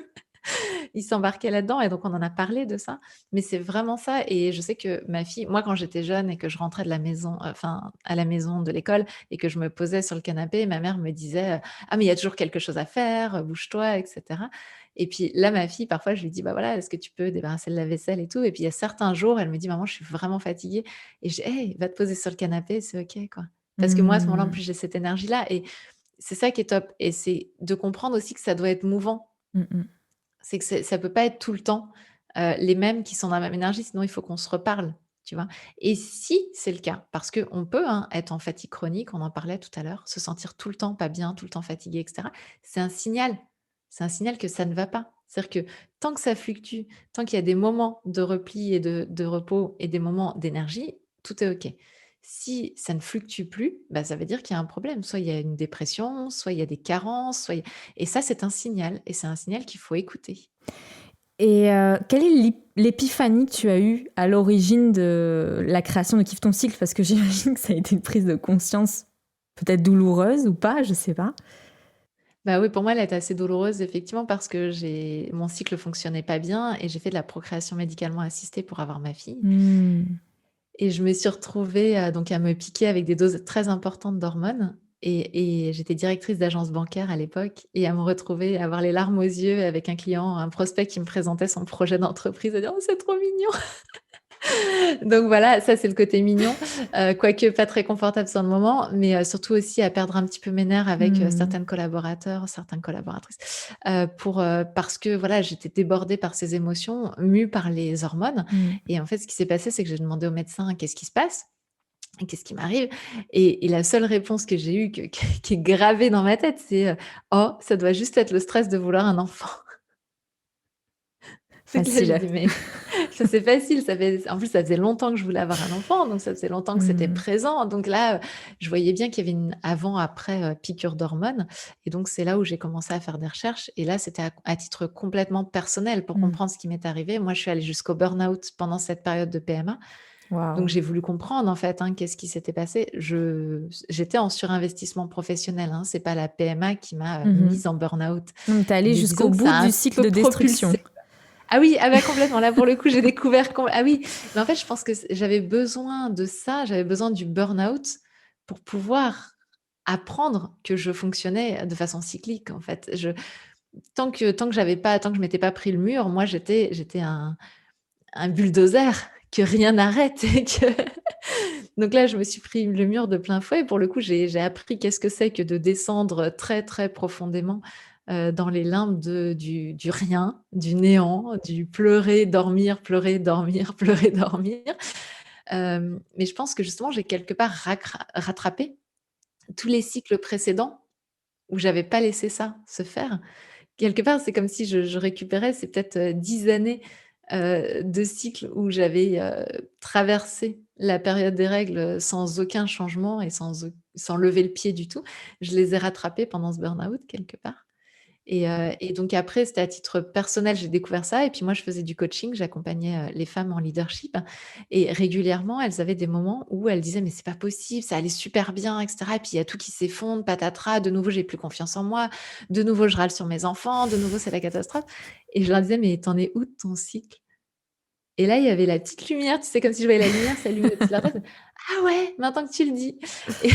il s'embarquait là-dedans et donc on en a parlé de ça. Mais c'est vraiment ça et je sais que ma fille moi, quand j'étais jeune et que je rentrais de la maison, enfin, à la maison de l'école et que je me posais sur le canapé, ma mère me disait, «Ah mais il y a toujours quelque chose à faire, bouge-toi» et cetera et puis là, ma fille, parfois, je lui dis: «Bah, voilà, est-ce que tu peux débarrasser le lave-vaisselle et tout?» et puis il y a certains jours, elle me dit: «Maman, je suis vraiment fatiguée» et je dis: «Hey, va te poser sur le canapé, c'est OK, quoi». Parce que moi, à ce moment-là, en Mmh. plus, j'ai cette énergie-là et c'est ça qui est top et c'est de comprendre aussi que ça doit être mouvant. Mmh, mmh. C'est que ça peut pas être tout le temps, les mêmes qui sont dans la même énergie, sinon il faut qu'on se reparle, tu vois? Et si c'est le cas, parce qu'on peut, hein, être en fatigue chronique, on en parlait tout à l'heure, se sentir tout le temps pas bien, tout le temps fatigué et cetera. C'est un signal. C'est un signal que ça ne va pas. C'est-à-dire que tant que ça fluctue, tant qu'il y a des moments de repli et de repos et des moments d'énergie, tout est OK. Si ça ne fluctue plus, bah, ça veut dire qu'il y a un problème. Soit il y a une dépression, soit il y a des carences, soit il y a et ça, c'est un signal et c'est un signal qu'il faut écouter. Et quelle est l'épiphanie que tu as eue à l'origine de la création de Kiffe ton cycle? Parce que j'imagine que ça a été une prise de conscience peut-être douloureuse ou pas, je sais pas. Bah, oui, pour moi, elle a été assez douloureuse effectivement parce que mon cycle fonctionnait pas bien et j'ai fait de la procréation médicalement assistée pour avoir ma fille Mmh. et je me suis retrouvée, donc à me piquer avec des doses très importantes d'hormones et j'étais directrice d'agence bancaire à l'époque et à me retrouver à avoir les larmes aux yeux avec un prospect qui me présentait son projet d'entreprise, à dire: «Oh, c'est trop mignon!» Donc voilà, ça c'est le côté mignon, quoique pas très confortable sur le moment, mais surtout aussi à perdre un petit peu mes nerfs avec, Mmh. certaines collaborateurs, certaines collaboratrices, parce que voilà, j'étais débordée par ces émotions, mue par les hormones Mmh. et en fait, ce qui s'est passé, c'est que j'ai demandé au médecin: «Qu'est-ce qui se passe? Qu'est-ce qui m'arrive?» et la seule réponse que j'ai eue qui est gravée dans ma tête, c'est, «Oh, ça doit juste être le stress de vouloir un enfant». Donc là, j'ai Facile. dit: «Mais ça c'est facile, ça fait» en plus, ça faisait longtemps que je voulais avoir un enfant, donc ça faisait longtemps que c'était Mmh. présent. Donc là, je voyais bien qu'il y avait une avant-après, piqûre d'hormones et donc c'est là où j'ai commencé à faire des recherches et là, c'était à titre complètement personnel pour Mmh. comprendre ce qui m'est arrivé. Moi, je suis allée jusqu'au burn-out pendant cette période de PMA Donc, Waouh. j'ai voulu comprendre, en fait, hein, qu'est-ce qui s'était passé. J'étais en surinvestissement professionnel, hein. C'est pas la PMA qui m'a Mhm. mise en burn-out. Donc, t'es allé Mais jusqu'au disons que ça bout a du un petit cycle peu de destruction. propulsé. Ah oui, ah bah complètement. Là, pour le coup, j'ai découvert. Ah oui, mais en fait, je pense que j'avais besoin de ça. J'avais besoin du burn-out pour pouvoir apprendre que je fonctionnais de façon cyclique. En fait, tant que je m'étais pas pris le mur, moi, j'étais un bulldozer que rien n'arrête. Donc là, je me suis pris le mur de plein fouet. Pour le coup, j'ai appris qu'est-ce que c'est que de descendre très, très profondément dans les limbes du rien, du néant, du pleurer, dormir, pleurer, dormir, pleurer, dormir. Mais je pense que justement, j'ai quelque part rattrapé tous les cycles précédents où j'avais pas laissé ça se faire. Quelque part, c'est comme si je récupérais, c'est peut-être 10 années de cycle où j'avais traversé la période des règles sans aucun changement et sans lever le pied du tout. Je les ai rattrapés pendant ce burn-out quelque part. Et donc après, c'était à titre personnel, j'ai découvert ça et puis moi, je faisais du coaching, j'accompagnais, les femmes en leadership et régulièrement, elles avaient des moments où elles disaient: «Mais c'est pas possible, ça allait super bien et cetera et puis il y a tout qui s'effondre, patatras, de nouveau, j'ai plus confiance en moi, de nouveau, je râle sur mes enfants, de nouveau, c'est la catastrophe» et je leur disais: «Mais tu en es où de ton cycle?» Et là, il y avait la petite lumière, tu sais, comme si je voyais la lumière s'allumer au-dessus de leur tête. «Ah ouais, maintenant que tu le dis» et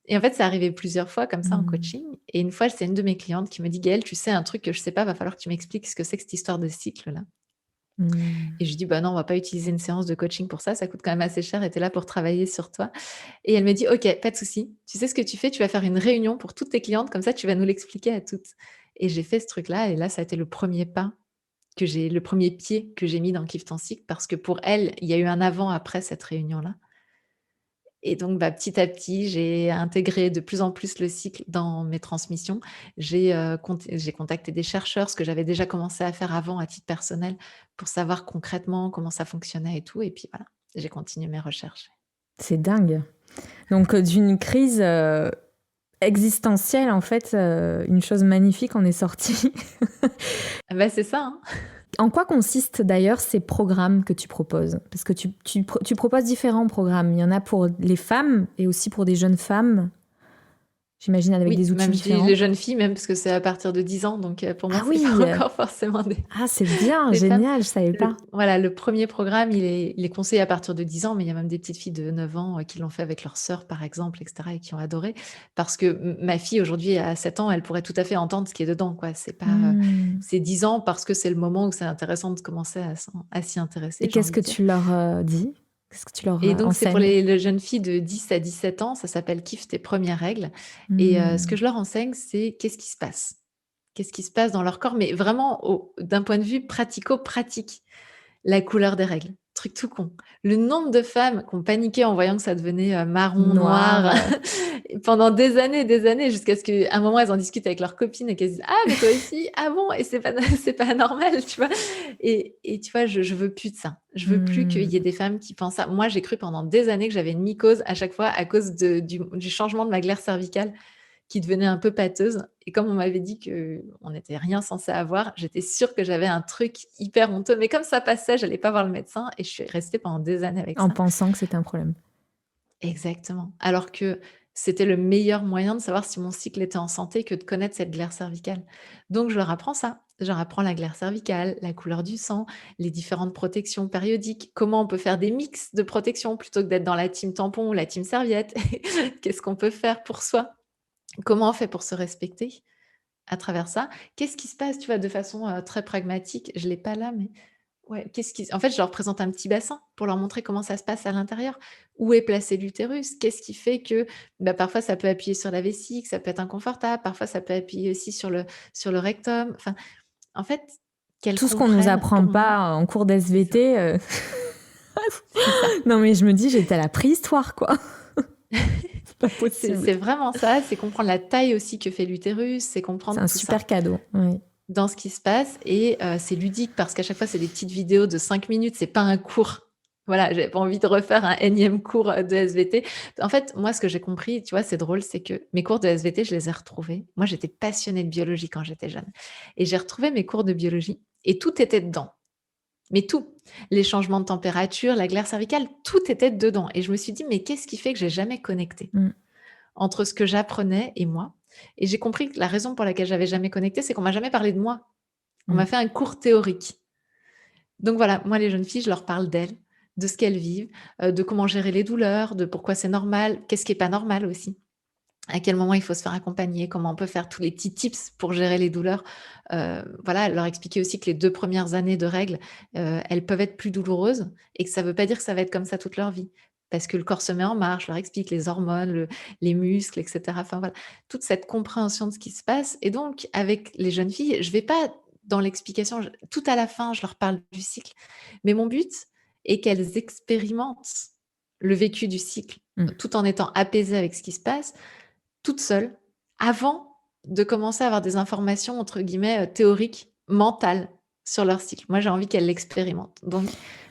et en fait, ça arrivait plusieurs fois comme ça en Mhm. coaching et une fois, c'est une de mes clientes qui me dit: «Gaëlle, tu sais un truc que je sais pas, va falloir que tu m'expliques ce que c'est que cette histoire de cycle-là» et je lui dis: «Bah non, on va pas utiliser une séance de coaching pour ça coûte quand même assez cher et tu es là pour travailler sur toi» et elle me dit: «OK, pas de souci. Tu sais ce que tu fais? Tu vas faire une réunion pour toutes tes clientes, comme ça tu vas nous l'expliquer à toutes» et j'ai fait ce truc-là et là, ça a été le premier pied que j'ai mis dans Kiffe ton cycle parce que pour elle, il y a eu un avant-après cette réunion-là et donc bah, petit à petit, j'ai intégré de plus en plus le cycle dans mes transmissions. J'ai contacté des chercheurs, ce que j'avais déjà commencé à faire avant à titre personnel pour savoir concrètement comment ça fonctionnait et tout et puis voilà, j'ai continué mes recherches. C'est dingue. Donc, d'une crise existentielle, en fait, une chose magnifique en est sortie. Ah bah, c'est ça, hein. En quoi consistent d'ailleurs ces programmes que tu proposes? Parce que tu proposes différents programmes. Il y en a pour les femmes et aussi pour des jeunes femmes, j'imagine avec Oui, des outils même je dis différents. les jeunes filles même parce que c'est à partir de 10 ans donc pour moi, Ah c'est oui! pas encore forcément Ah, c'est bien, des femmes. génial, je savais pas. Le premier programme, il est conseillé à partir de 10 ans, mais il y a même des petites filles de 9 ans, qui l'ont fait avec leur sœur, par exemple et cetera et qui ont adoré. Parce que ma fille aujourd'hui à 7 ans, elle pourrait tout à fait entendre ce qui est dedans, quoi. C'est pas, Mmh. c'est 10 ans parce que c'est le moment où c'est intéressant de commencer à s'y Et intéresser, j'ai qu'est-ce envie que de dire. tu leur dis? Qu'est-ce que tu leur Et donc c'est pour enseignes? les jeunes filles de 10 à 17 ans, ça s'appelle Kiffe tes premières règles et ce que Mmh. je leur enseigne, c'est qu'est-ce qui se passe? Qu'est-ce qui se passe dans leur corps? Mais vraiment d'un point de vue pratico-pratique. La couleur des règles, truc tout con. Le nombre de femmes qui ont paniqué en voyant que ça devenait, marron, Noir. noir pendant des années jusqu'à ce qu'à un moment elles en discutent avec leurs copines et qu'elles disent: «Ah mais toi aussi? Ah bon? Et c'est pas c'est pas normal», tu vois? Et tu vois, je veux plus de ça. Je veux plus qu'il y ait Mmh. des femmes qui pensent ça. Moi, j'ai cru pendant des années que j'avais une mycose à chaque fois à cause du changement de ma glaire cervicale qui devenait un peu pâteuse et comme on m'avait dit qu'on n'était rien censé avoir, j'étais sûre que j'avais un truc hyper honteux. Mais comme ça passait, j'allais pas voir le médecin et je suis restée pendant des années avec En ça. pensant que c'était un problème. Exactement. Alors que c'était le meilleur moyen de savoir si mon cycle était en santé que de connaître cette glaire cervicale. Donc je leur apprends ça. Je leur apprends la glaire cervicale, la couleur du sang, les différentes protections périodiques, comment on peut faire des mix de protection plutôt que d'être dans la team tampon ou la team serviette. Qu'est-ce qu'on peut faire pour soi? Comment on fait pour se respecter? À travers ça, qu'est-ce qui se passe, tu vois, de façon, très pragmatique? Je l'ai pas là, mais ouais, qu'est-ce qui en fait, je leur présente un petit bassin pour leur montrer comment ça se passe à l'intérieur. Où est placé l'utérus? Qu'est-ce qui fait que, bah, parfois ça peut appuyer sur la vessie, que ça peut être inconfortable, parfois ça peut appuyer aussi sur le rectum. Enfin, en fait, qu'elles Tout ce qu'on nous comprennent apprend pour moi pas en cours c'est ça, d'SVT, c'est ça. non mais je me dis: «J'étais à la préhistoire, quoi». C'est pas C'est possible. c'est vraiment ça, c'est comprendre la taille aussi que fait l'utérus, c'est C'est comprendre un tout ça. super cadeau, oui. Dans ce qui se passe et c'est ludique parce qu'à chaque fois, c'est des petites vidéos de 5 minutes, c'est pas un cours. Voilà, j'avais pas envie de refaire un énième cours, de SVT. En fait, moi, ce que j'ai compris, tu vois, c'est drôle, c'est que mes cours de SVT, je les ai retrouvés. Moi, j'étais passionnée de biologie quand j'étais jeune et j'ai retrouvé mes cours de biologie et tout était dedans. Mais tout, les changements de température, la glaire cervicale, tout était dedans. Et je me suis dit, mais qu'est-ce qui fait que j'ai jamais connecté Mmh. entre ce que j'apprenais et moi? Et j'ai compris que la raison pour laquelle j'avais jamais connecté, c'est qu'on m'a jamais parlé de moi. On Mmh. m'a fait un cours théorique. Donc voilà, moi, les jeunes filles, je leur parle d'elles, de ce qu'elles vivent, de comment gérer les douleurs, de pourquoi c'est normal, qu'est-ce qui est pas normal aussi. À quel moment il faut se faire accompagner, comment on peut faire tous les petits tips pour gérer les douleurs. Voilà, leur expliquer aussi que les 2 premières années de règles, elles peuvent être plus douloureuses et que ça ne veut pas dire que ça va être comme ça toute leur vie. Parce que le corps se met en marche, je leur explique les hormones, les muscles, et cetera. Enfin voilà, toute cette compréhension de ce qui se passe et donc avec les jeunes filles, je ne vais pas dans l'explication, tout à la fin, je leur parle du cycle, mais mon but est qu'elles expérimentent le vécu du cycle, Mmh. tout en étant apaisées avec ce qui se passe, toute seule, avant de commencer à avoir des informations entre guillemets, «théoriques», mentales sur leur cycle. Moi, j'ai envie qu'elles l'expérimentent. Donc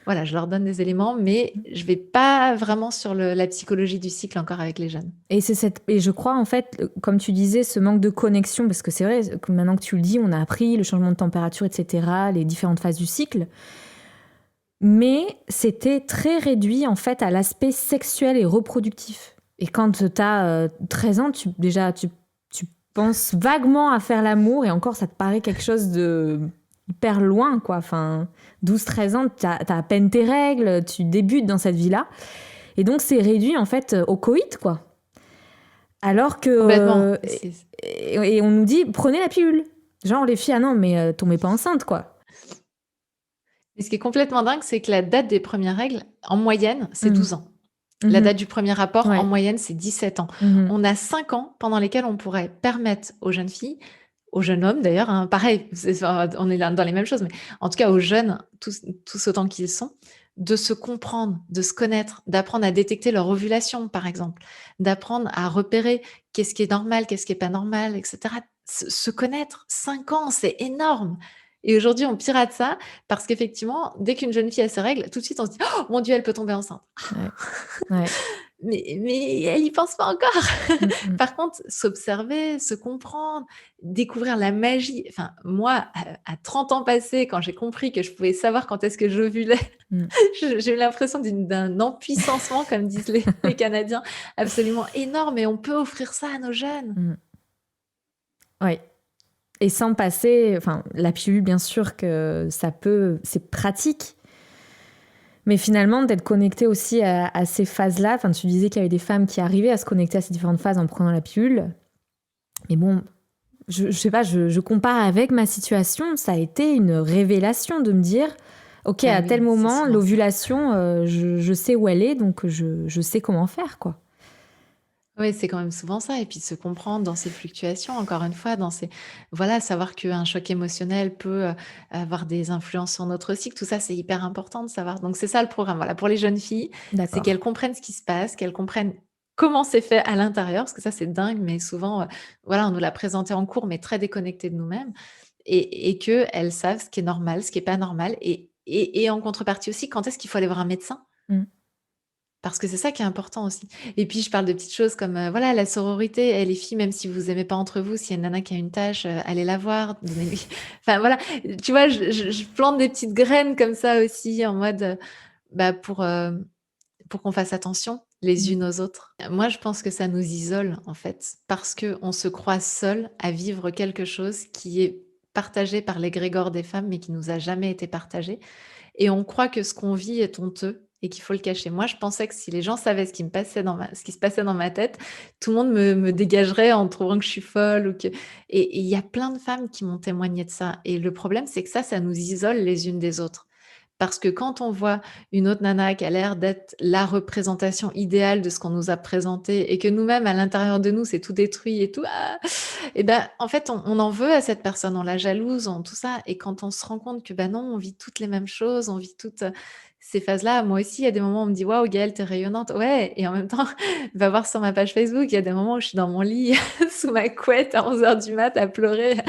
voilà, je leur donne des éléments, mais je vais pas vraiment sur la psychologie du cycle encore avec les jeunes. Et je crois, en fait, comme tu disais, ce manque de connexion, parce que c'est vrai, que maintenant que tu le dis, on a appris le changement de température, etc., les différentes phases du cycle, mais c'était très réduit, en fait, à l'aspect sexuel et reproductif. Et quand tu as 13 ans, tu penses vaguement à faire l'amour, et encore, ça te paraît quelque chose de hyper loin, quoi. Enfin, 12-13 ans, tu as à peine tes règles, tu débutes dans cette vie-là. Et donc, c'est réduit, en fait, au coït, quoi. Alors que... Complètement. et on nous dit, prenez la pilule. Genre, les filles, ah non, mais tombez pas enceinte, quoi. Et ce qui est complètement dingue, c'est que la date des premières règles, en moyenne, c'est 12 ans. La Mhm. date du premier rapport, Ouais. en moyenne, c'est 17 ans. Mhm. On a 5 ans pendant lesquels on pourrait permettre aux jeunes filles, aux jeunes hommes d'ailleurs, hein, pareil, on est là dans les mêmes choses, mais en tout cas aux jeunes, tous autant qu'ils sont, de se comprendre, de se connaître, d'apprendre à détecter leur ovulation, par exemple, d'apprendre à repérer qu'est-ce qui est normal, qu'est-ce qui est pas normal, etc. Se connaître, 5 ans, c'est énorme. Et aujourd'hui, on pirate ça parce qu'effectivement, dès qu'une jeune fille a ses règles, tout de suite, on se dit « Oh mon Dieu, elle peut tomber enceinte. » Ouais. Mais elle y pense pas encore. Mhm. Par contre, s'observer, se comprendre, découvrir la magie. Enfin, moi, à 30 ans passés, quand j'ai compris que je pouvais savoir quand est-ce que j'ovulais, Mm. j'ai eu l'impression d'un empuissancement, comme disent les Canadiens, absolument énorme. Et on peut offrir ça à nos jeunes. Mm. Ouais. Et sans passer, enfin, la pilule, bien sûr que c'est pratique. Mais finalement, d'être connecté aussi à ces phases-là, enfin, tu disais qu'il y avait des femmes qui arrivaient à se connecter à ces différentes phases en prenant la pilule. Mais bon, je sais pas, je compare avec ma situation, ça a été une révélation de me dire, ok, Ah à oui, tel c'est moment, souvent l'ovulation, je sais où elle est, donc je sais comment faire, quoi. Oui, c'est quand même souvent ça et puis se comprendre dans ces fluctuations, encore une fois, dans ces voilà, savoir qu'un choc émotionnel peut, avoir des influences sur notre cycle, tout ça, c'est hyper important de savoir. Donc c'est ça le programme, voilà, pour les jeunes filles, c'est D'accord. qu'elles comprennent ce qui se passe, qu'elles comprennent comment c'est fait à l'intérieur, parce que ça, c'est dingue, mais souvent, voilà, on nous l'a présenté en cours, mais très déconnecté de nous-mêmes et qu'elles savent ce qui est normal, ce qui est pas normal et en contrepartie aussi, quand est-ce qu'il faut aller voir un médecin? Mm. Parce que c'est ça qui est important aussi. Et puis, je parle de petites choses comme, voilà, la sororité et les filles, même si vous aimez pas entre vous, s'il y a une nana qui a une tâche, allez la voir, donnez-lui enfin voilà, tu vois? Je plante des petites graines comme ça aussi en mode, bah, pour qu'on fasse attention les Mm. unes aux autres. Moi, je pense que ça nous isole, en fait, parce qu'on se croit seul à vivre quelque chose qui est partagé par l'égrégore des femmes, mais qui nous a jamais été partagé et on croit que ce qu'on vit est honteux et qu'il faut le cacher. Moi, je pensais que si les gens savaient ce qui se passait dans ma tête, tout le monde me dégagerait en trouvant que je suis folle ou que et il y a plein de femmes qui m'ont témoigné de ça et le problème, c'est que ça nous isole les unes des autres. Parce que quand on voit une autre nana qui a l'air d'être la représentation idéale de ce qu'on nous a présenté et que nous-mêmes, à l'intérieur de nous, c'est tout détruit et tout, et ben, en fait, on en veut à cette personne, on la jalouse, on tout ça. Et quand on se rend compte que, bah non, on vit toutes les mêmes choses, on vit toutes ces phases-là. Moi aussi, il y a des moments où on me dit, waouh, Gaëlle, t'es rayonnante. Ouais. Et en même temps, va voir sur ma page Facebook, il y a des moments où je suis dans mon lit, sous ma couette, à 11 heures du mat, à pleurer.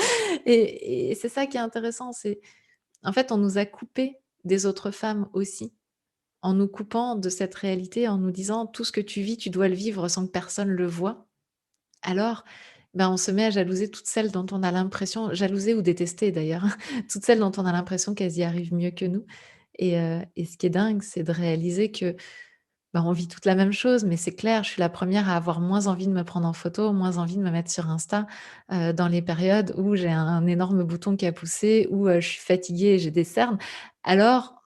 Et c'est ça qui est intéressant. C'est, en fait, on nous a coupé des autres femmes aussi, en nous coupant de cette réalité, en nous disant, tout ce que tu vis, tu dois le vivre sans que personne le voie. Alors, ben, on se met à jalouser toutes celles dont on a l'impression jalouser ou détester d'ailleurs, hein, toutes celles dont on a l'impression qu'elles y arrivent mieux que nous Et ce qui est dingue, c'est de réaliser que on vit toute la même chose, mais c'est clair, je suis la première à avoir moins envie de me prendre en photo, moins envie de me mettre sur Insta dans les périodes où j'ai un énorme bouton qui a poussé, où je suis fatiguée et j'ai des cernes. Alors,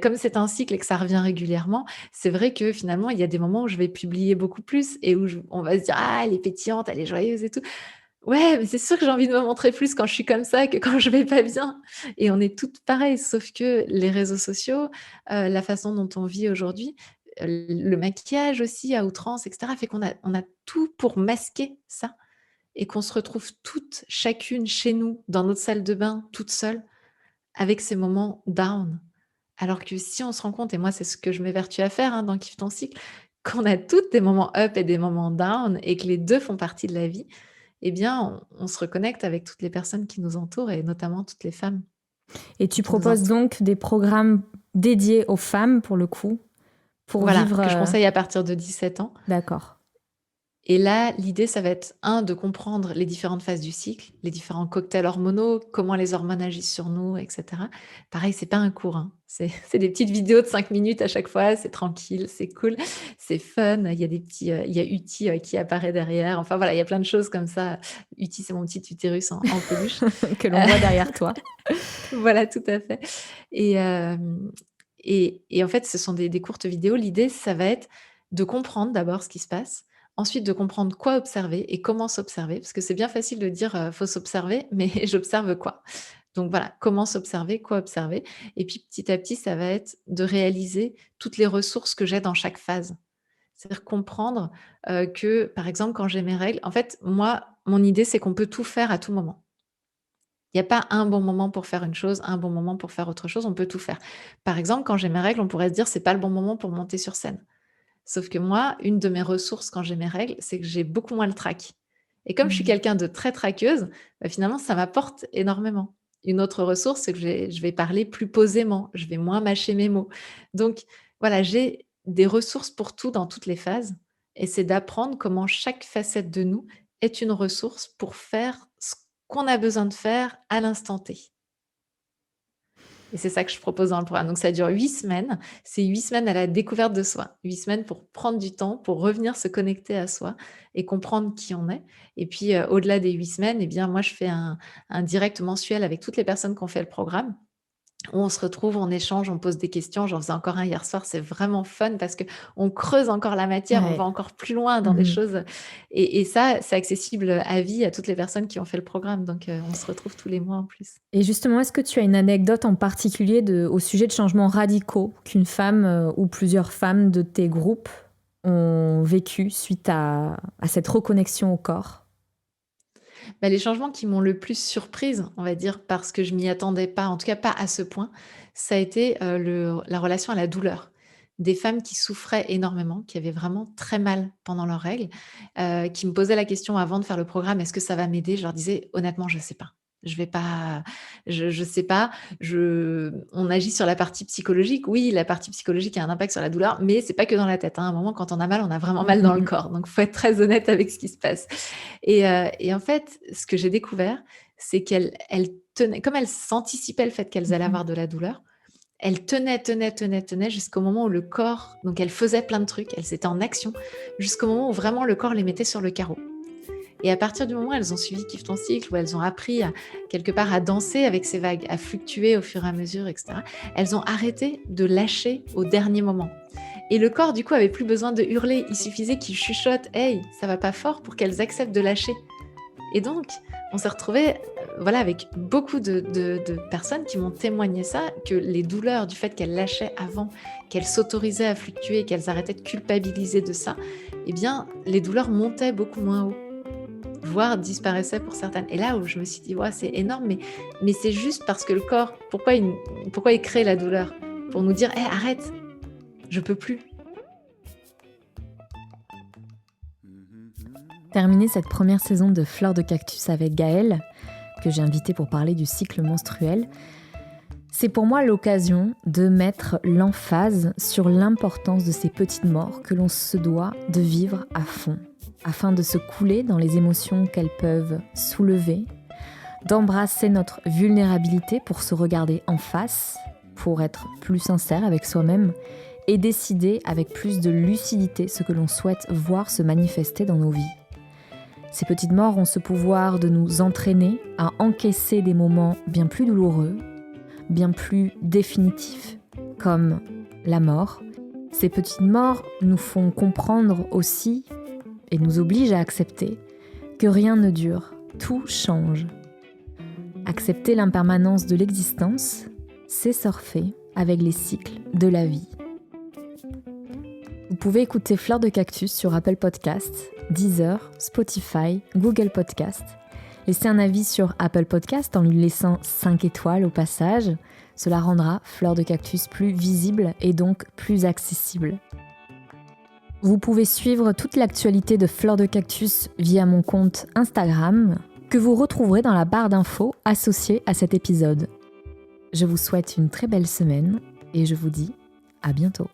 comme c'est un cycle et que ça revient régulièrement, c'est vrai que finalement, il y a des moments où je vais publier beaucoup plus et où on va se dire: «Ah, elle est pétillante, elle est joyeuse et tout». Ouais, mais c'est sûr que j'ai envie de me montrer plus quand je suis comme ça que quand je vais pas bien et on est toutes pareilles, sauf que les réseaux sociaux, la façon dont on vit aujourd'hui, le maquillage aussi à outrance et cetera, fait qu'on a tout pour masquer ça et qu'on se retrouve toutes, chacune chez nous, dans notre salle de bain, toutes seules, avec ces moments down. Alors que si on se rend compte, et moi c'est ce que je m'évertue à faire, hein, dans Kiffe ton cycle, qu'on a toutes des moments up et des moments down et que les 2 font partie de la vie, eh bien on se reconnecte avec toutes les personnes qui nous entourent et notamment toutes les femmes Et tu qui nous proposes entourent. donc des programmes dédiés aux femmes, pour le coup, pour Voilà, vivre... que je conseille à partir de 17 ans. D'accord. Et là, l'idée, ça va être, de comprendre les différentes phases du cycle, les différents cocktails hormonaux, comment les hormones agissent sur nous, et cetera. Pareil, c'est pas un cours, hein. C'est des petites vidéos de 5 minutes à chaque fois, c'est tranquille, c'est cool, c'est fun. Il y a des petits, il y a Uti, qui apparaît derrière. Enfin voilà, il y a plein de choses comme ça. Uti, c'est mon petit utérus en peluche. Que l'on voit derrière toi. Voilà, tout à fait. Et en fait, ce sont des courtes vidéos. L'idée, ça va être de comprendre d'abord ce qui se passe, ensuite de comprendre quoi observer et comment s'observer, parce que c'est bien facile de dire, «Faut s'observer», mais j'observe quoi? Donc voilà, comment s'observer, quoi observer? Et puis petit à petit, ça va être de réaliser toutes les ressources que j'ai dans chaque phase. C'est-à-dire comprendre, que, par exemple, quand j'ai mes règles en fait, moi, mon idée, c'est qu'on peut tout faire à tout moment. Il y a pas un bon moment pour faire une chose, un bon moment pour faire autre chose, on peut tout faire. Par exemple, quand j'ai mes règles, on pourrait se dire: «C'est pas le bon moment pour monter sur scène». Sauf que moi, une de mes ressources quand j'ai mes règles, c'est que j'ai beaucoup moins le trac et comme je suis Mmh. quelqu'un de très traqueuse, finalement, ça m'apporte énormément. Une autre ressource, c'est que je vais parler plus posément, je vais moins mâcher mes mots. Donc voilà, j'ai des ressources pour tout dans toutes les phases et c'est d'apprendre comment chaque facette de nous est une ressource pour faire ce qu'on a besoin de faire à l'instant T. Et c'est ça que je propose dans le programme. Donc ça dure 8 semaines. C'est 8 semaines à la découverte de soi. 8 semaines pour prendre du temps, pour revenir se connecter à soi et comprendre qui on est. Et puis, au-delà des 8 semaines, eh bien, moi, je fais un direct mensuel avec toutes les personnes qui ont fait le programme, où on se retrouve, on échange, on pose des questions. J'en faisais encore un hier soir, c'est vraiment fun parce qu'on creuse encore la matière, on Ouais. va encore plus loin dans des Mmh. choses. Et ça, c'est accessible à vie à toutes les personnes qui ont fait le programme. Donc, on se retrouve tous les mois en plus. Et justement, est-ce que tu as une anecdote en particulier au sujet de changements radicaux qu'une femme ou plusieurs femmes de tes groupes ont vécu suite à cette reconnexion au corps? Les changements qui m'ont le plus surprise, on va dire, parce que je m'y attendais pas, en tout cas pas à ce point, ça a été, la relation à la douleur. Des femmes qui souffraient énormément, qui avaient vraiment très mal pendant leurs règles, qui me posaient la question avant de faire le programme: «Est-ce que ça va m'aider?» Je leur disais: «Honnêtement, je sais pas. Je vais pas je sais pas, on agit sur la partie psychologique. Oui, la partie psychologique a un impact sur la douleur, mais c'est pas que dans la tête, hein. À un moment, quand on a mal, on a vraiment mal dans le Mmh. corps. Donc faut être très honnête avec ce qui se passe». Et en fait, ce que j'ai découvert, c'est qu'elles tenaient comme elles anticipaient le fait qu'elles allaient Mmh. avoir de la douleur, elles tenaient jusqu'au moment où le corps donc elles faisaient plein de trucs, elles étaient en action, jusqu'au moment où vraiment le corps les mettait sur le carreau. Et à partir du moment où elles ont suivi Kiffe ton cycle, où elles ont appris à quelque part à danser avec ces vagues, à fluctuer au fur et à mesure, et cetera, elles ont arrêté de lâcher au dernier moment. Et le corps, du coup, avait plus besoin de hurler. Il suffisait qu'il chuchote: «Hey, ça va pas fort», pour qu'elles acceptent de lâcher. Et donc, on s'est retrouvés, voilà, avec beaucoup de personnes qui m'ont témoigné ça, que les douleurs du fait qu'elles lâchaient avant, qu'elles s'autorisaient à fluctuer, qu'elles arrêtaient de culpabiliser de ça, eh bien, les douleurs montaient beaucoup moins haut, voire disparaissaient pour certaines. Et là où je me suis dit: «Ouais, c'est énorme», mais c'est juste parce que le corps, pourquoi il crée la douleur? Pour nous dire: «Hey, arrête, je peux plus». Terminer cette première saison de Fleurs de Cactus avec Gaëlle, que j'ai invitée pour parler du cycle menstruel, c'est pour moi l'occasion de mettre l'emphase sur l'importance de ces petites morts que l'on se doit de vivre à fond, afin de se couler dans les émotions qu'elles peuvent soulever, d'embrasser notre vulnérabilité pour se regarder en face, pour être plus sincère avec soi-même et décider avec plus de lucidité ce que l'on souhaite voir se manifester dans nos vies. Ces petites morts ont ce pouvoir de nous entraîner à encaisser des moments bien plus douloureux, bien plus définitifs, comme la mort. Ces petites morts nous font comprendre aussi, et nous obligent à accepter, que rien ne dure, tout change. Accepter l'impermanence de l'existence, c'est surfer avec les cycles de la vie. Vous pouvez écouter Fleur de Cactus sur Apple Podcasts, Deezer, Spotify, Google Podcasts. Laissez un avis sur Apple Podcasts en lui laissant 5 étoiles au passage. Cela rendra Fleur de Cactus plus visible et donc plus accessible. Vous pouvez suivre toute l'actualité de Fleur de Cactus via mon compte Instagram, que vous retrouverez dans la barre d'infos associée à cet épisode. Je vous souhaite une très belle semaine et je vous dis à bientôt.